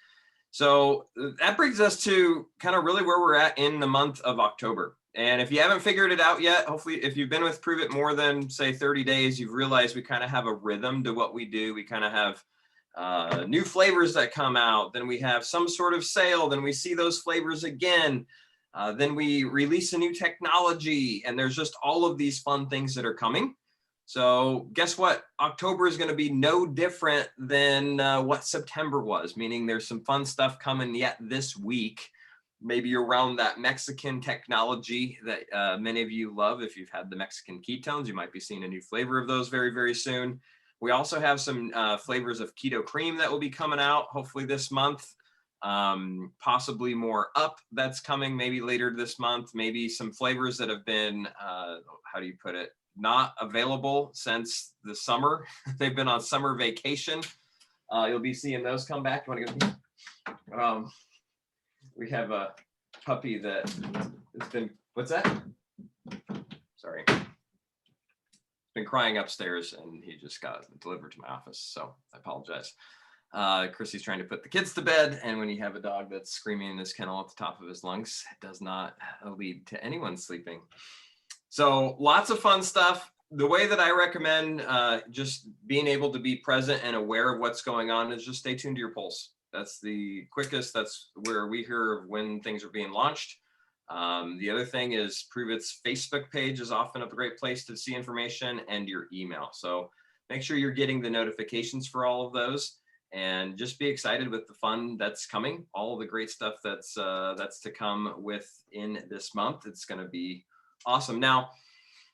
B: So that brings us to kind of really where we're at in the month of October. And if you haven't figured it out yet, hopefully if you've been with Prove It more than say 30 days, you've realized we kind of have a rhythm to what we do. We kind of have new flavors that come out. Then we have some sort of sale. Then we see those flavors again. Then we release a new technology, and there's just all of these fun things that are coming. So guess what? October is going to be no different than what September was, meaning there's some fun stuff coming yet this week, maybe around that Mexican technology that many of you love. If you've had the Mexican ketones, you might be seeing a new flavor of those very, very soon. We also have some flavors of keto cream that will be coming out hopefully this month. Possibly more up that's coming maybe later this month, maybe some flavors that have been, how do you put it, not available since the summer. They've been on summer vacation. You'll be seeing those come back. You want to go? We have a puppy that has been, what's that? Sorry. Been crying upstairs and he just got delivered to my office. So I apologize. Chrissy's trying to put the kids to bed, and when you have a dog that's screaming in his kennel at the top of his lungs, it does not lead to anyone sleeping. So lots of fun stuff. The way that I recommend just being able to be present and aware of what's going on is just stay tuned to your pulse. That's the quickest. That's where we hear of when things are being launched. The other thing is Prove-It's Facebook page is often a great place to see information, and your email. So make sure you're getting the notifications for all of those, and just be excited with the fun that's coming, all of the great stuff that's to come within this month. It's going to be awesome. Now,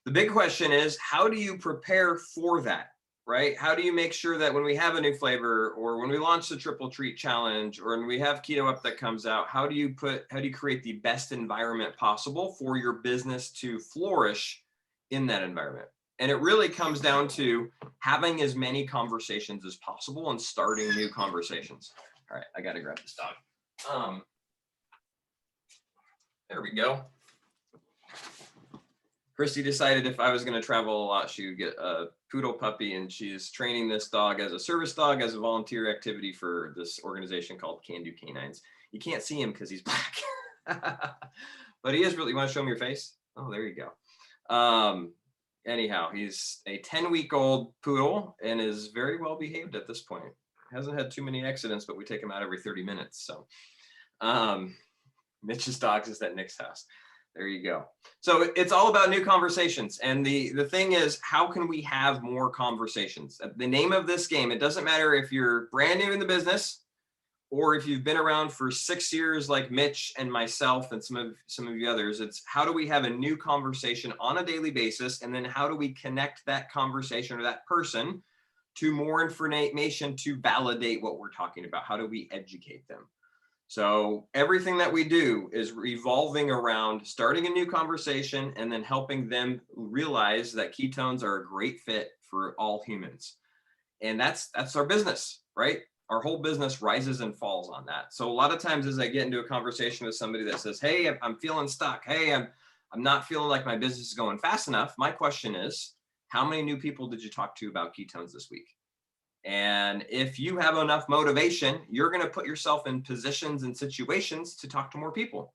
B: the big question is, how do you prepare for that, right? How do you make sure that when we have a new flavor, or when we launch the triple treat challenge, or when we have Keto Up that comes out, how do you create the best environment possible for your business to flourish in that environment? And it really comes down to having as many conversations as possible and starting new conversations. All right, I got to grab this dog. There we go. Christy decided if I was going to travel a lot, she would get a poodle puppy, and she's training this dog as a service dog, as a volunteer activity for this organization called Can Do Canines. You can't see him because he's black, but he is really, you want to show him your face? Oh, there you go. Anyhow, he's a 10-week-old poodle and is very well behaved at this point. Hasn't had too many accidents, but we take him out every 30 minutes. So Mitch's dogs is at Nick's house. There you go. So it's all about new conversations. And the thing is, how can we have more conversations? The name of this game, it doesn't matter if you're brand new in the business or if you've been around for 6 years like Mitch and myself and some of you others. It's how do we have a new conversation on a daily basis? And then how do we connect that conversation or that person to more information to validate what we're talking about? How do we educate them? So everything that we do is revolving around starting a new conversation and then helping them realize that ketones are a great fit for all humans. And that's our business, right? Our whole business rises and falls on that. So a lot of times as I get into a conversation with somebody that says, hey, I'm feeling stuck. Hey, I'm not feeling like my business is going fast enough. My question is, how many new people did you talk to about ketones this week? And if you have enough motivation, you're going to put yourself in positions and situations to talk to more people.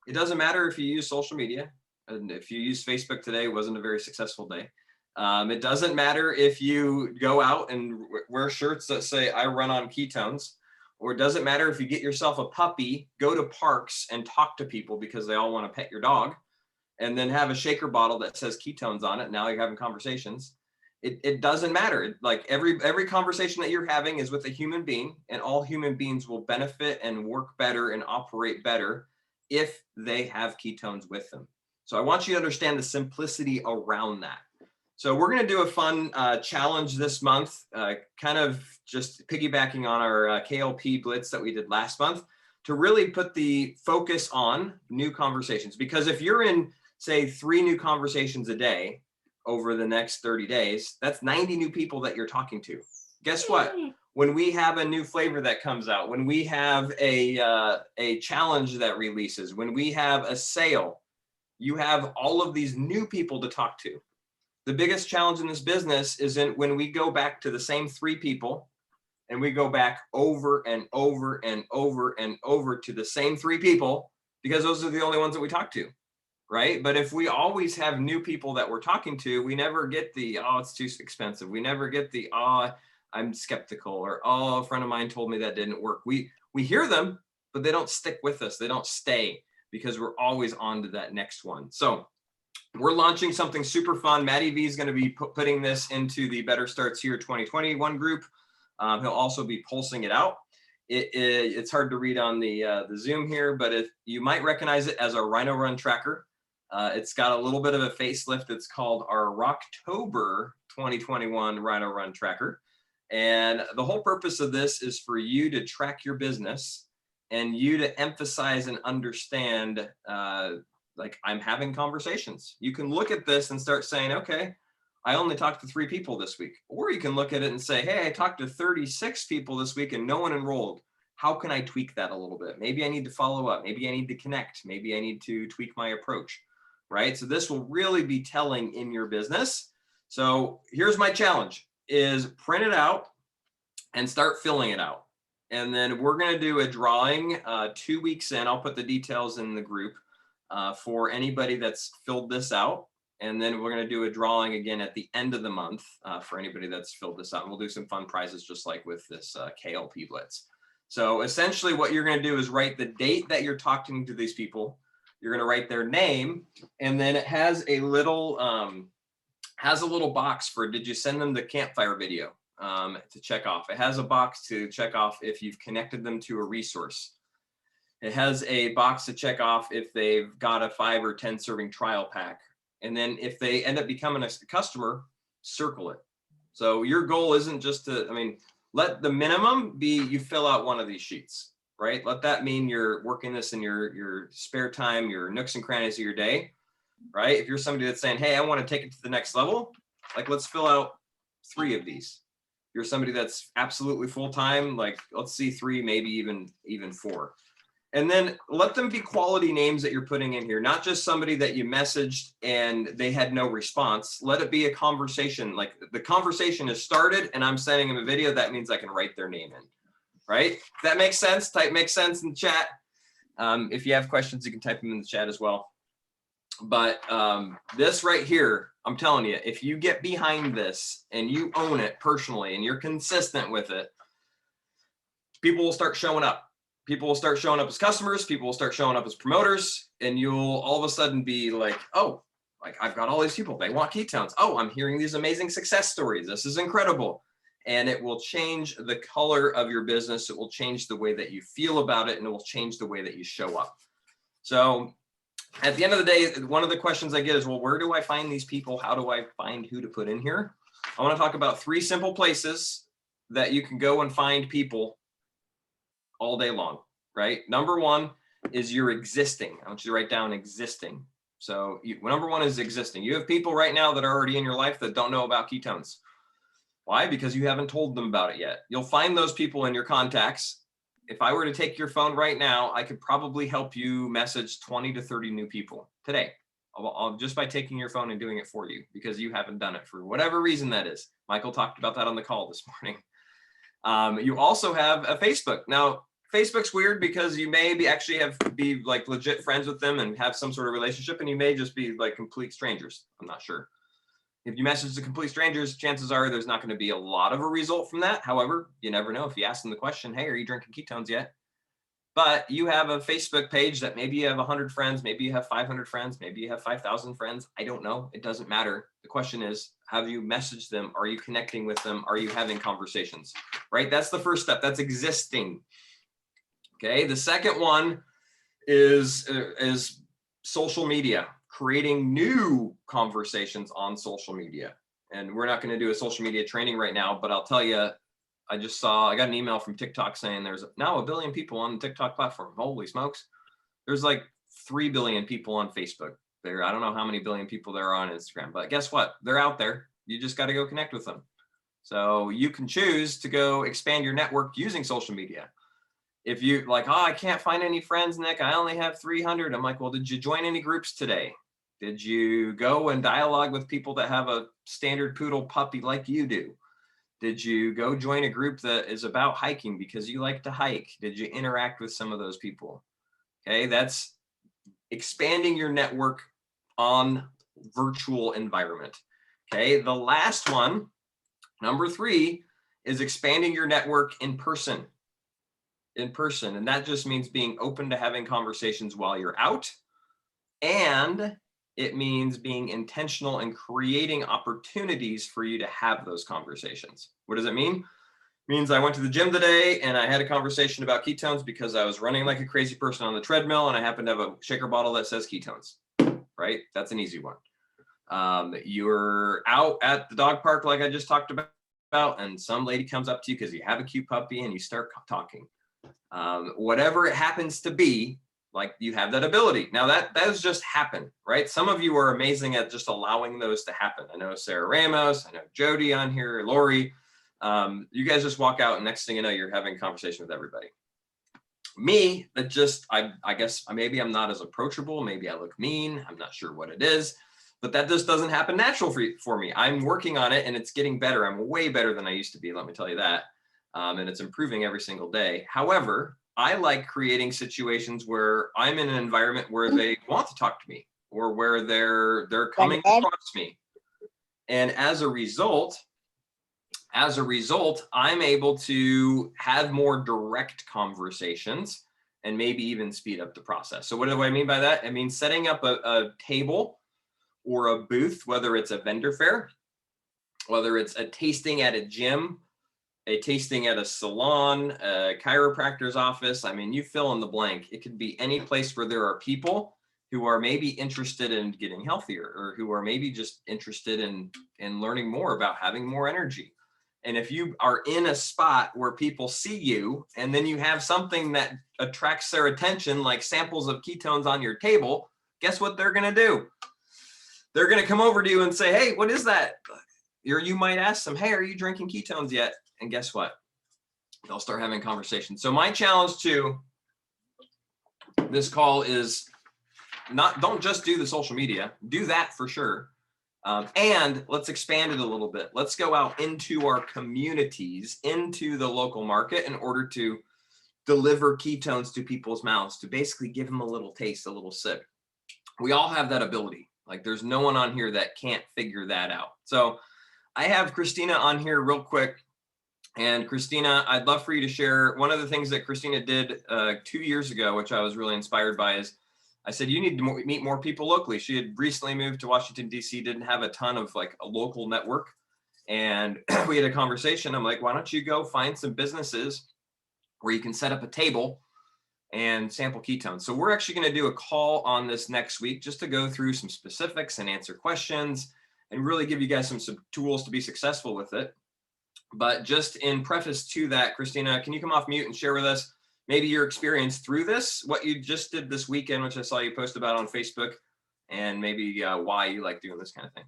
B: It doesn't matter if you use social media. And if you use Facebook today, it wasn't a very successful day. It doesn't matter if you go out and wear shirts that say, I run on ketones, or it doesn't matter if you get yourself a puppy, go to parks and talk to people because they all want to pet your dog, and then have a shaker bottle that says ketones on it. Now you're having conversations. It doesn't matter. Like every conversation that you're having is with a human being, and all human beings will benefit and work better and operate better if they have ketones with them. So I want you to understand the simplicity around that. So we're going to do a fun challenge this month, kind of just piggybacking on our KLP Blitz that we did last month, to really put the focus on new conversations. Because if you're in, say, 3 new conversations a day over the next 30 days, that's 90 new people that you're talking to. Guess what? When we have a new flavor that comes out, when we have a challenge that releases, when we have a sale, you have all of these new people to talk to. The biggest challenge in this business isn't when we go back to the same 3 people and we go back over and over and over and over to the same 3 people, because those are the only ones that we talk to. Right? But if we always have new people that we're talking to, we never get the, oh, it's too expensive. We never get the, oh, I'm skeptical, or, oh, a friend of mine told me that didn't work. We hear them, but they don't stick with us. They don't stay because we're always on to that next one. So we're launching something super fun. Matty V is going to be putting this into the Better Starts Here 2021 group. He'll also be pulsing it out. It's hard to read on the Zoom here, but you might recognize it as a Rhino Run tracker. It's got a little bit of a facelift. It's called our Rocktober 2021 Rhino Run Tracker. And the whole purpose of this is for you to track your business and you to emphasize and understand, like, I'm having conversations. You can look at this and start saying, okay, I only talked to 3 people this week. Or you can look at it and say, hey, I talked to 36 people this week and no one enrolled. How can I tweak that a little bit? Maybe I need to follow up. Maybe I need to connect. Maybe I need to tweak my approach. Right? So this will really be telling in your business. So here's my challenge is print it out and start filling it out. And then we're going to do a drawing 2 weeks in. I'll put the details in the group for anybody that's filled this out. And then we're going to do a drawing again at the end of the month for anybody that's filled this out. And we'll do some fun prizes just like with this KLP Blitz. So essentially what you're going to do is write the date that you're talking to these people. You're going to write their name, and then it has a little box for, did you send them the campfire video to check off. It has a box to check off if you've connected them to a resource. It has a box to check off if they've got a 5 or 10 serving trial pack. And then if they end up becoming a customer, circle it. So your goal isn't just to, I mean, let the minimum be you fill out one of these sheets, right? Let that mean you're working this in your spare time, your nooks and crannies of your day, right? If you're somebody that's saying, hey, I want to take it to the next level, like let's fill out 3 of these. If you're somebody that's absolutely full-time, like let's see 3, maybe even 4. And then let them be quality names that you're putting in here, not just somebody that you messaged and they had no response. Let it be a conversation. Like the conversation has started and I'm sending them a video. That means I can write their name in, right? If that makes sense, type makes sense in the chat. If you have questions, you can type them in the chat as well. But this right here, I'm telling you, if you get behind this and you own it personally and you're consistent with it, people will start showing up. People will start showing up as customers, people will start showing up as promoters, and you'll all of a sudden be like, oh, like I've got all these people, they want ketones. Oh, I'm hearing these amazing success stories. This is incredible. And it will change the color of your business. It will change the way that you feel about it, and it will change the way that you show up. So at the end of the day, one of the questions I get is, well, where do I find these people? How do I find who to put in here? I want to talk about 3 simple places that you can go and find people all day long, right? Number 1 is your existing. I want you to write down existing. So number 1 is existing. You have people right now that are already in your life that don't know about ketones. Why? Because you haven't told them about it yet. You'll find those people in your contacts. If I were to take your phone right now, I could probably help you message 20 to 30 new people today. Just by taking your phone and doing it for you, because you haven't done it for whatever reason that is. Michael talked about that on the call this morning. You also have a Facebook. Now, Facebook's weird because you may be like legit friends with them and have some sort of relationship, and you may just be like complete strangers. I'm not sure. If you message the complete strangers, chances are there's not going to be a lot of a result from that. However, you never know if you ask them the question, hey, are you drinking ketones yet? But you have a Facebook page that maybe you have 100 friends, maybe you have 500 friends, maybe you have 5,000 friends. I don't know. It doesn't matter. The question is, have you messaged them? Are you connecting with them? Are you having conversations? Right? That's the first step. That's existing. Okay. The second one is social media, creating new conversations on social media. And we're not going to do a social media training right now, but I'll tell you, I got an email from TikTok saying there's now 1 billion people on the TikTok platform. Holy smokes. There's like 3 billion people on Facebook. I don't know how many billion people there are on Instagram, but guess what? They're out there. You just got to go connect with them. So you can choose to go expand your network using social media. If you like, oh, I can't find any friends, Nick, I only have 300. I'm like, well, did you join any groups today? Did you go and dialogue with people that have a standard poodle puppy like you do? Did you go join a group that is about hiking because you like to hike? Did you interact with some of those people? Okay, that's expanding your network on virtual environment. Okay, the last one, number 3, is expanding your network in person. And that just means being open to having conversations while you're out, and it means being intentional and creating opportunities for you to have those conversations. What does it mean? It means I went to the gym today and I had a conversation about ketones because I was running like a crazy person on the treadmill and I happened to have a shaker bottle that says ketones, right? That's an easy one. You're out at the dog park like I just talked about, and some lady comes up to you because you have a cute puppy and you start talking. Whatever it happens to be, like you have that ability. Now that does just happen, right? Some of you are amazing at just allowing those to happen. I know Sarah Ramos, I know Jody on here, Lori. You guys just walk out and next thing you know, you're having a conversation with everybody. Me, that just, I guess maybe I'm not as approachable. Maybe I look mean. I'm not sure what it is, but that just doesn't happen natural for me. I'm working on it and it's getting better. I'm way better than I used to be. Let me tell you that. And it's improving every single day. However, I like creating situations where I'm in an environment where they want to talk to me. or where they're coming across me. And as a result, I'm able to have more direct conversations and maybe even speed up the process. So what do I mean by that? I mean, setting up a table or a booth, whether it's a vendor fair, whether it's a tasting at a gym, a tasting at a salon, a chiropractor's office. I mean, you fill in the blank. It could be any place where there are people who are maybe interested in getting healthier, or who are maybe just interested in learning more about having more energy. And if you are in a spot where people see you, and then you have something that attracts their attention, like samples of ketones on your table, guess what they're going to do? They're going to come over to you and say, hey, what is that? Or you might ask them, hey, are you drinking ketones yet? And guess what? They'll start having conversations. So my challenge to this call is don't just do the social media, do that for sure. And let's expand it a little bit. Let's go out into our communities, into the local market, in order to deliver ketones to people's mouths, to basically give them a little taste, a little sip. We all have that ability. Like, there's no one on here that can't figure that out. So I have Christina on here real quick. And Christina, I'd love for you to share one of the things that Christina did 2 years ago, which I was really inspired by, is I said, you need to meet more people locally. She had recently moved to Washington, D.C., didn't have a ton of like a local network. And we had a conversation. I'm like, why don't you go find some businesses where you can set up a table and sample ketones? So we're actually going to do a call on this next week, just to go through some specifics and answer questions and really give you guys some tools to be successful with it. But just in preface to that, Christina, can you come off mute and share with us maybe your experience through this, what you just did this weekend, which I saw you post about on Facebook, and maybe why you like doing this kind of thing?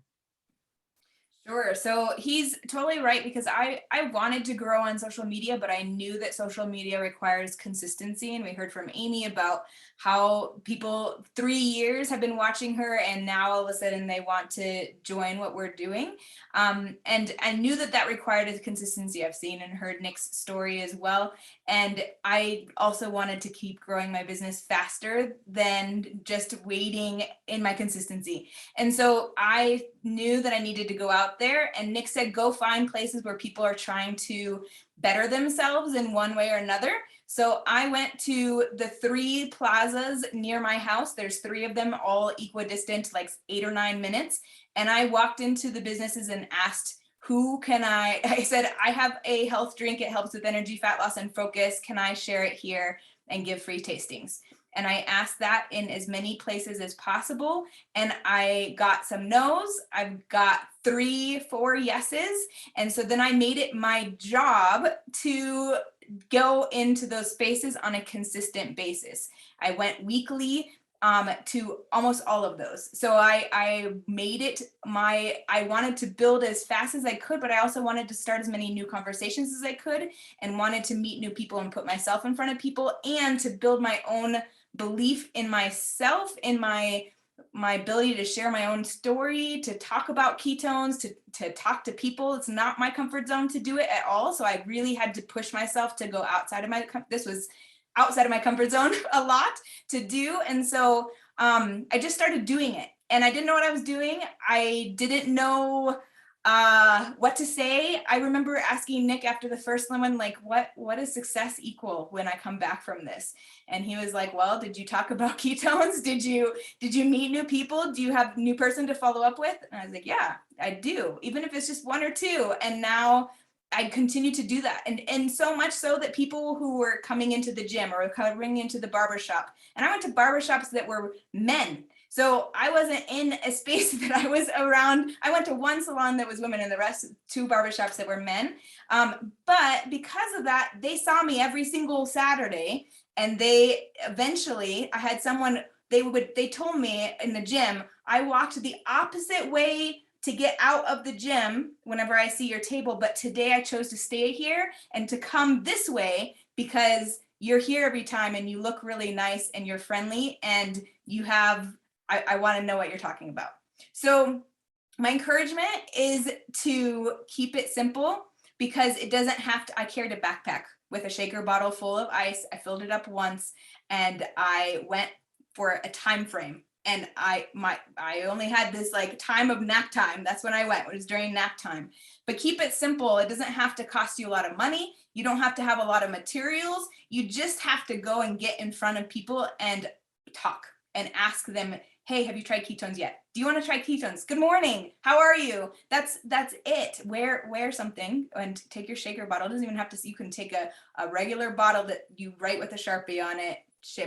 A: Sure. So he's totally right, because I wanted to grow on social media, but I knew that social media requires consistency. And we heard from Amy about how people 3 years have been watching her, and now all of a sudden they want to join what we're doing. And I knew that required a consistency. I've seen and heard Nick's story as well. And I also wanted to keep growing my business faster than just waiting in my consistency. And so I knew that I needed to go out there, and Nick said, go find places where people are trying to better themselves in one way or another. So I went to the 3 plazas near my house. There's 3 of them, all equidistant, like 8 or 9 minutes. And I walked into the businesses and asked, I said, I have a health drink. It helps with energy, fat loss, and focus. Can I share it here and give free tastings? And I asked that in as many places as possible. And I got some no's. I've got 3, 4 yeses. And so then I made it my job to go into those spaces on a consistent basis. I went weekly to almost all of those. So I made it I wanted to build as fast as I could, but I also wanted to start as many new conversations as I could, and wanted to meet new people and put myself in front of people, and to build my own belief in myself, in my ability to share my own story, to talk about ketones, to talk to people. It's not my comfort zone to do it at all. So I really had to push myself to go outside of this was outside of my comfort zone a lot to do. And so I just started doing it, and I didn't know what I was doing. I didn't know what to say. I remember asking Nick after the first one, like, what does success equal when I come back from this? And he was like, well, did you talk about ketones? Did you meet new people? Do you have a new person to follow up with? And I was like, yeah, I do, even if it's just 1 or 2. And now I continue to do that. And so much so that people who were coming into the gym or coming into the barbershop, and I went to barbershops that were men. So I wasn't in a space that I was around. I went to 1 salon that was women, and the rest 2 barbershops that were men. But because of that, they saw me every single Saturday, and they eventually, I had someone, they told me in the gym, I walked the opposite way to get out of the gym whenever I see your table, but today I chose to stay here and to come this way because you're here every time and you look really nice and you're friendly and you have, I want to know what you're talking about. So my encouragement is to keep it simple, because it doesn't have to, I carried a backpack with a shaker bottle full of ice. I filled it up once, and I went for a time frame. And I only had this like time of nap time. That's when I went. It was during nap time. But keep it simple. It doesn't have to cost you a lot of money. You don't have to have a lot of materials. You just have to go and get in front of people and talk and ask them, hey, have you tried ketones yet? Do you want to try ketones? Good morning. How are you? That's it. Wear something and take your shaker bottle. It doesn't even have to, you can take a regular bottle that you write with a Sharpie on it,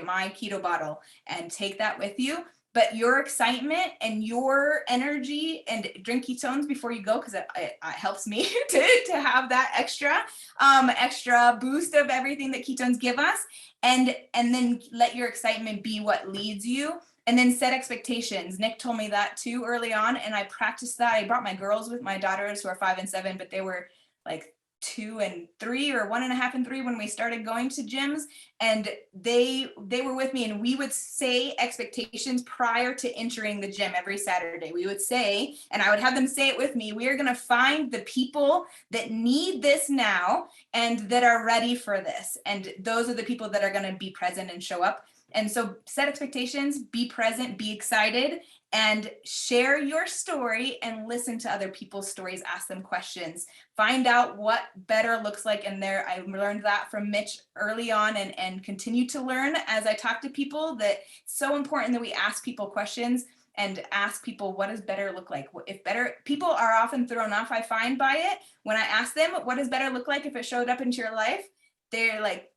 A: my keto bottle, and take that with you. But your excitement and your energy, and drink ketones before you go, because it helps me to have that extra boost of everything that ketones give us. And then let your excitement be what leads you. And then set expectations. Nick told me that too early on, and I practiced that. I brought my girls with, my daughters who are 5 and 7, but they were like 2 and 3 or 1.5 and 3 when we started going to gyms, and they were with me, and we would say expectations prior to entering the gym every Saturday. We would say, and I would have them say it with me, we are going to find the people that need this now and that are ready for this, and those are the people that are going to be present and show up. And so set expectations, be present, be excited, and share your story and listen to other people's stories, ask them questions, find out what better looks like. And there, I learned that from Mitch early on, and continue to learn as I talk to people, that it's so important that we ask people questions and ask people, what does better look like? If better, people are often thrown off, I find, by it. When I ask them, what does better look like if it showed up into your life? They're like,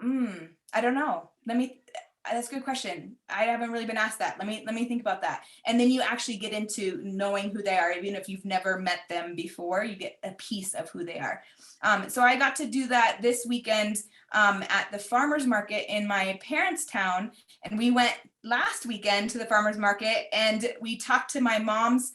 A: I don't know. That's a good question. I haven't really been asked that. Let me think about that. And then you actually get into knowing who they are. Even if you've never met them before, you get a piece of who they are. So I got to do that this weekend at the farmer's market in my parents' town. And we went last weekend to the farmer's market, and we talked to my mom's,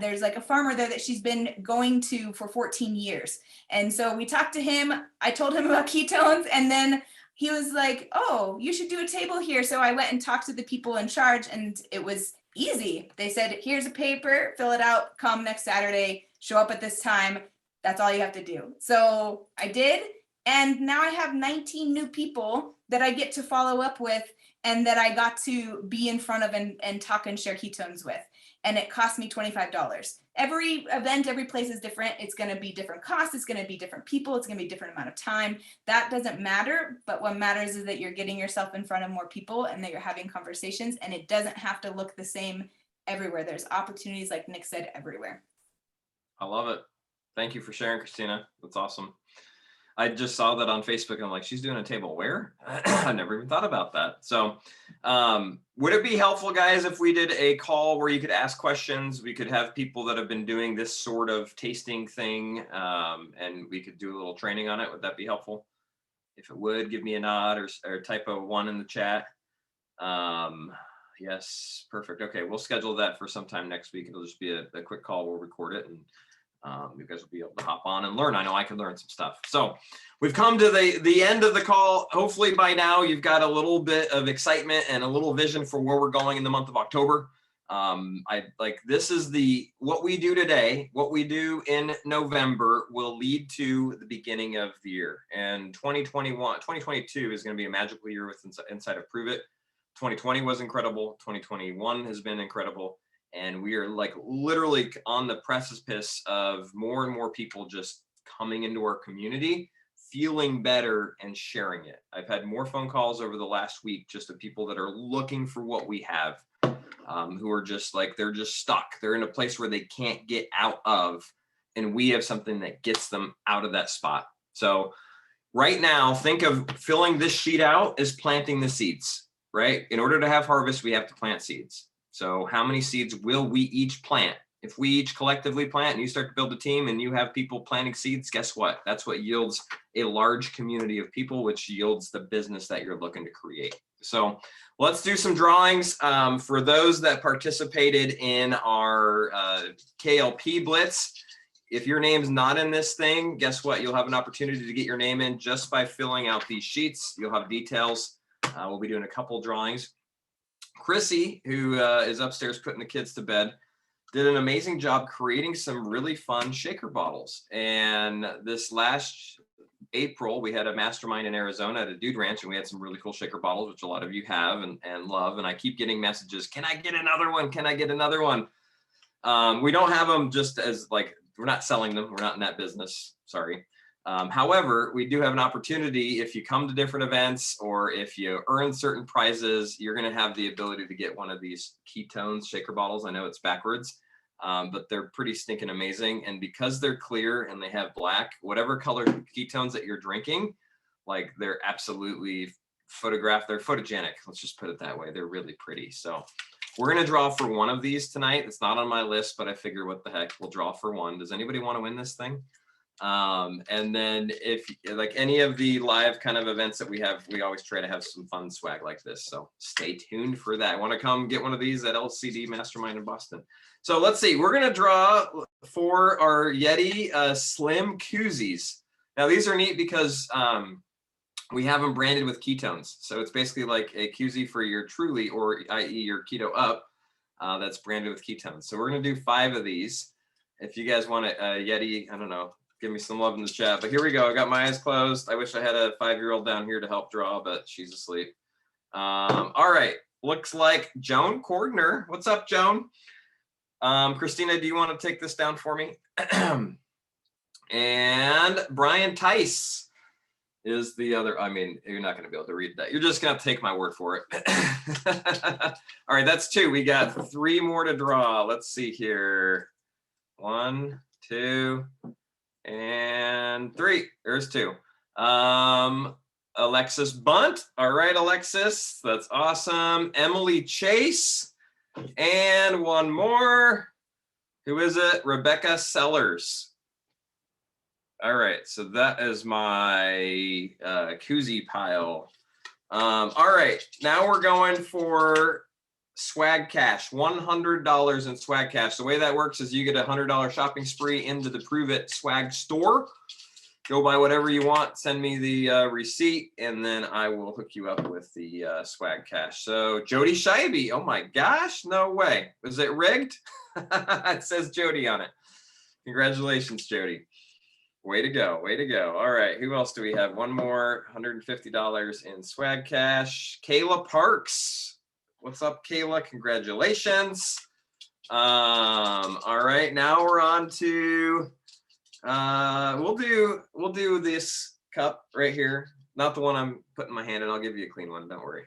A: there's like a farmer there that she's been going to for 14 years. And so we talked to him. I told him about ketones, and then he was like, oh, you should do a table here. So I went and talked to the people in charge, and it was easy. They said, here's a paper, fill it out, come next Saturday, show up at this time. That's all you have to do. So I did. And now I have 19 new people that I get to follow up with, and that I got to be in front of and talk and share ketones with. And it cost me $25. Every event, every place is different. It's going to be different costs. It's going to be different people. It's going to be a different amount of time. That doesn't matter. But what matters is that you're getting yourself in front of more people, and that you're having conversations, and it doesn't have to look the same everywhere. There's opportunities, like Nick said, everywhere.
B: I love it. Thank you for sharing, Christina. That's awesome. I just saw that on Facebook, and I'm like, she's doing a table where? I never even thought about that. So would it be helpful, guys, if we did a call where you could ask questions? We could have people that have been doing this sort of tasting thing, and we could do a little training on it. Would that be helpful? If it would, give me a nod or type a 1 in the chat. Yes, perfect. Okay, we'll schedule that for sometime next week. It'll just be a quick call. We'll record it, and you guys will be able to hop on and learn. I know I can learn some stuff. So we've come to the end of the call. Hopefully by now you've got a little bit of excitement and a little vision for where we're going in the month of October. This is what we do today, what we do in November will lead to the beginning of the year. And 2022 is going to be a magical year with Inside of Prove It. 2020 was incredible. 2021 has been incredible. And we are like literally on the precipice of more and more people just coming into our community, feeling better and sharing it. I've had more phone calls over the last week just of people that are looking for what we have, who are just like, they're just stuck. They're in a place where they can't get out of, and we have something that gets them out of that spot. So right now, think of filling this sheet out as planting the seeds, right? In order to have harvest, we have to plant seeds. So how many seeds will we each plant? If we each collectively plant and you start to build a team and you have people planting seeds, guess what? That's what yields a large community of people, which yields the business that you're looking to create. So let's do some drawings. For those that participated in our KLP Blitz, if your name's not in this thing, guess what? You'll have an opportunity to get your name in just by filling out these sheets. You'll have details. We'll be doing a couple drawings. Chrissy, who is upstairs putting the kids to bed, did an amazing job creating some really fun shaker bottles. And this last April, we had a mastermind in Arizona at a dude ranch, and we had some really cool shaker bottles, which a lot of you have and love. And I keep getting messages, can I get another one? Can I get another one? We don't have them just as like, we're not selling them. We're not in that business. Sorry. However, we do have an opportunity. If you come to different events or if you earn certain prizes, you're going to have the ability to get one of these ketones shaker bottles. I know it's backwards, but they're pretty stinking amazing. And because they're clear and they have black, whatever color ketones that you're drinking, like they're absolutely photographed. They're photogenic. Let's just put it that way. They're really pretty. So we're going to draw for one of these tonight. It's not on my list, but I figure what the heck, we'll draw for one. Does anybody want to win this thing? And then if like any of the live kind of events that we have, we always try to have some fun swag like this. So stay tuned for that. I want to come get one of these at LCD Mastermind in Boston. So let's see, we're going to draw for our Yeti Slim koozies. Now these are neat because we have them branded with ketones. So it's basically like a koozie for your Truly, or i.e. your Keto Up, that's branded with ketones. So we're going to do 5 of these. If you guys want a Yeti, I don't know, give me some love in the chat. But here we go. I got my eyes closed. I wish I had a 5-year-old down here to help draw, but she's asleep. All right. Looks like Joan Cordner. What's up, Joan? Christina, do you want to take this down for me? And Brian Tice is the other. I mean, you're not going to be able to read that. You're just going to take my word for it. All right. That's 2. We got 3 more to draw. Let's see here. 1, 2, and 3. There's 2. Alexis Bunt. All right, Alexis, that's awesome. Emily Chase, and one more. Who is it? Rebecca Sellers. All right, so that is my koozie pile. All right, now we're going for swag cash, $100 in swag cash. The way that works is you get a $100 shopping spree into the Prove It swag store. Go buy whatever you want, send me the receipt, and then I will hook you up with the swag cash. So Jody Scheibe, oh my gosh, no way. Was it rigged? It says Jody on it. Congratulations, Jody. Way to go, way to go. All right, who else do we have? One more, $150 in swag cash. Kayla Parks. What's up, Kayla? Congratulations. All right, now we're on to we'll do this cup right here. Not the one I'm putting my hand in. I'll give you a clean one, don't worry.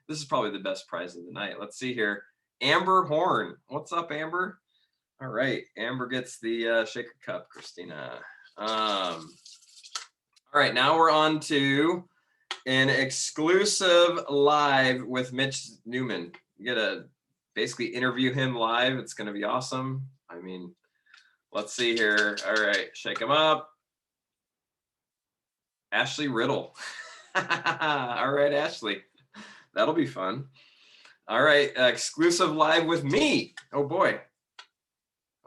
B: This is probably the best prize of the night. Let's see here. Amber Horn. What's up, Amber? All right, Amber gets the shaker cup, Christina. All right, now we're on to an exclusive live with Mitch Newman. You get to basically interview him live. It's going to be awesome. I mean, let's see here. All right, shake him up. Ashley Riddle. All right, Ashley. That'll be fun. All right, exclusive live with me. Oh boy.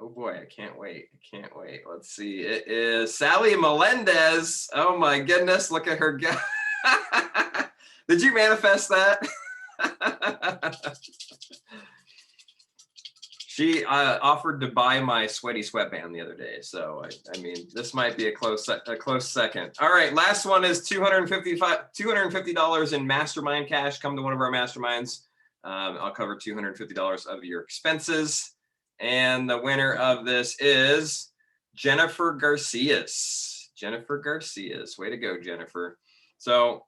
B: Oh boy, I can't wait. I can't wait. Let's see. It is Sally Melendez. Oh my goodness, look at her. Did you manifest that? She offered to buy my sweaty sweatband the other day. So, I mean, this might be a close second. All right, last one is $250 in mastermind cash. Come to one of our masterminds. I'll cover $250 of your expenses. And the winner of this is Jennifer Garcias. Jennifer Garcias. Way to go, Jennifer. So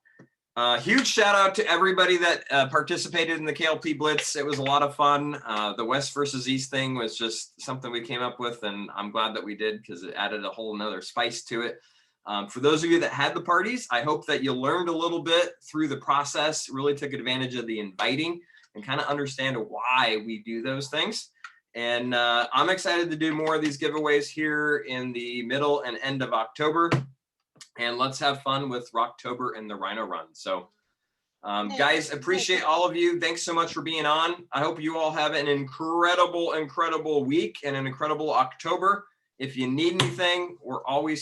B: huge shout out to everybody that participated in the KLP Blitz. It was a lot of fun. The West versus East thing was just something we came up with, and I'm glad that we did because it added a whole nother spice to it. For those of you that had the parties, I hope that you learned a little bit through the process, really took advantage of the inviting and kind of understand why we do those things. And I'm excited to do more of these giveaways here in the middle and end of October. And let's have fun with Rocktober and the Rhino Run. So guys, appreciate all of you. Thanks so much for being on. I hope you all have an incredible, incredible week and an incredible October. If you need anything, we're always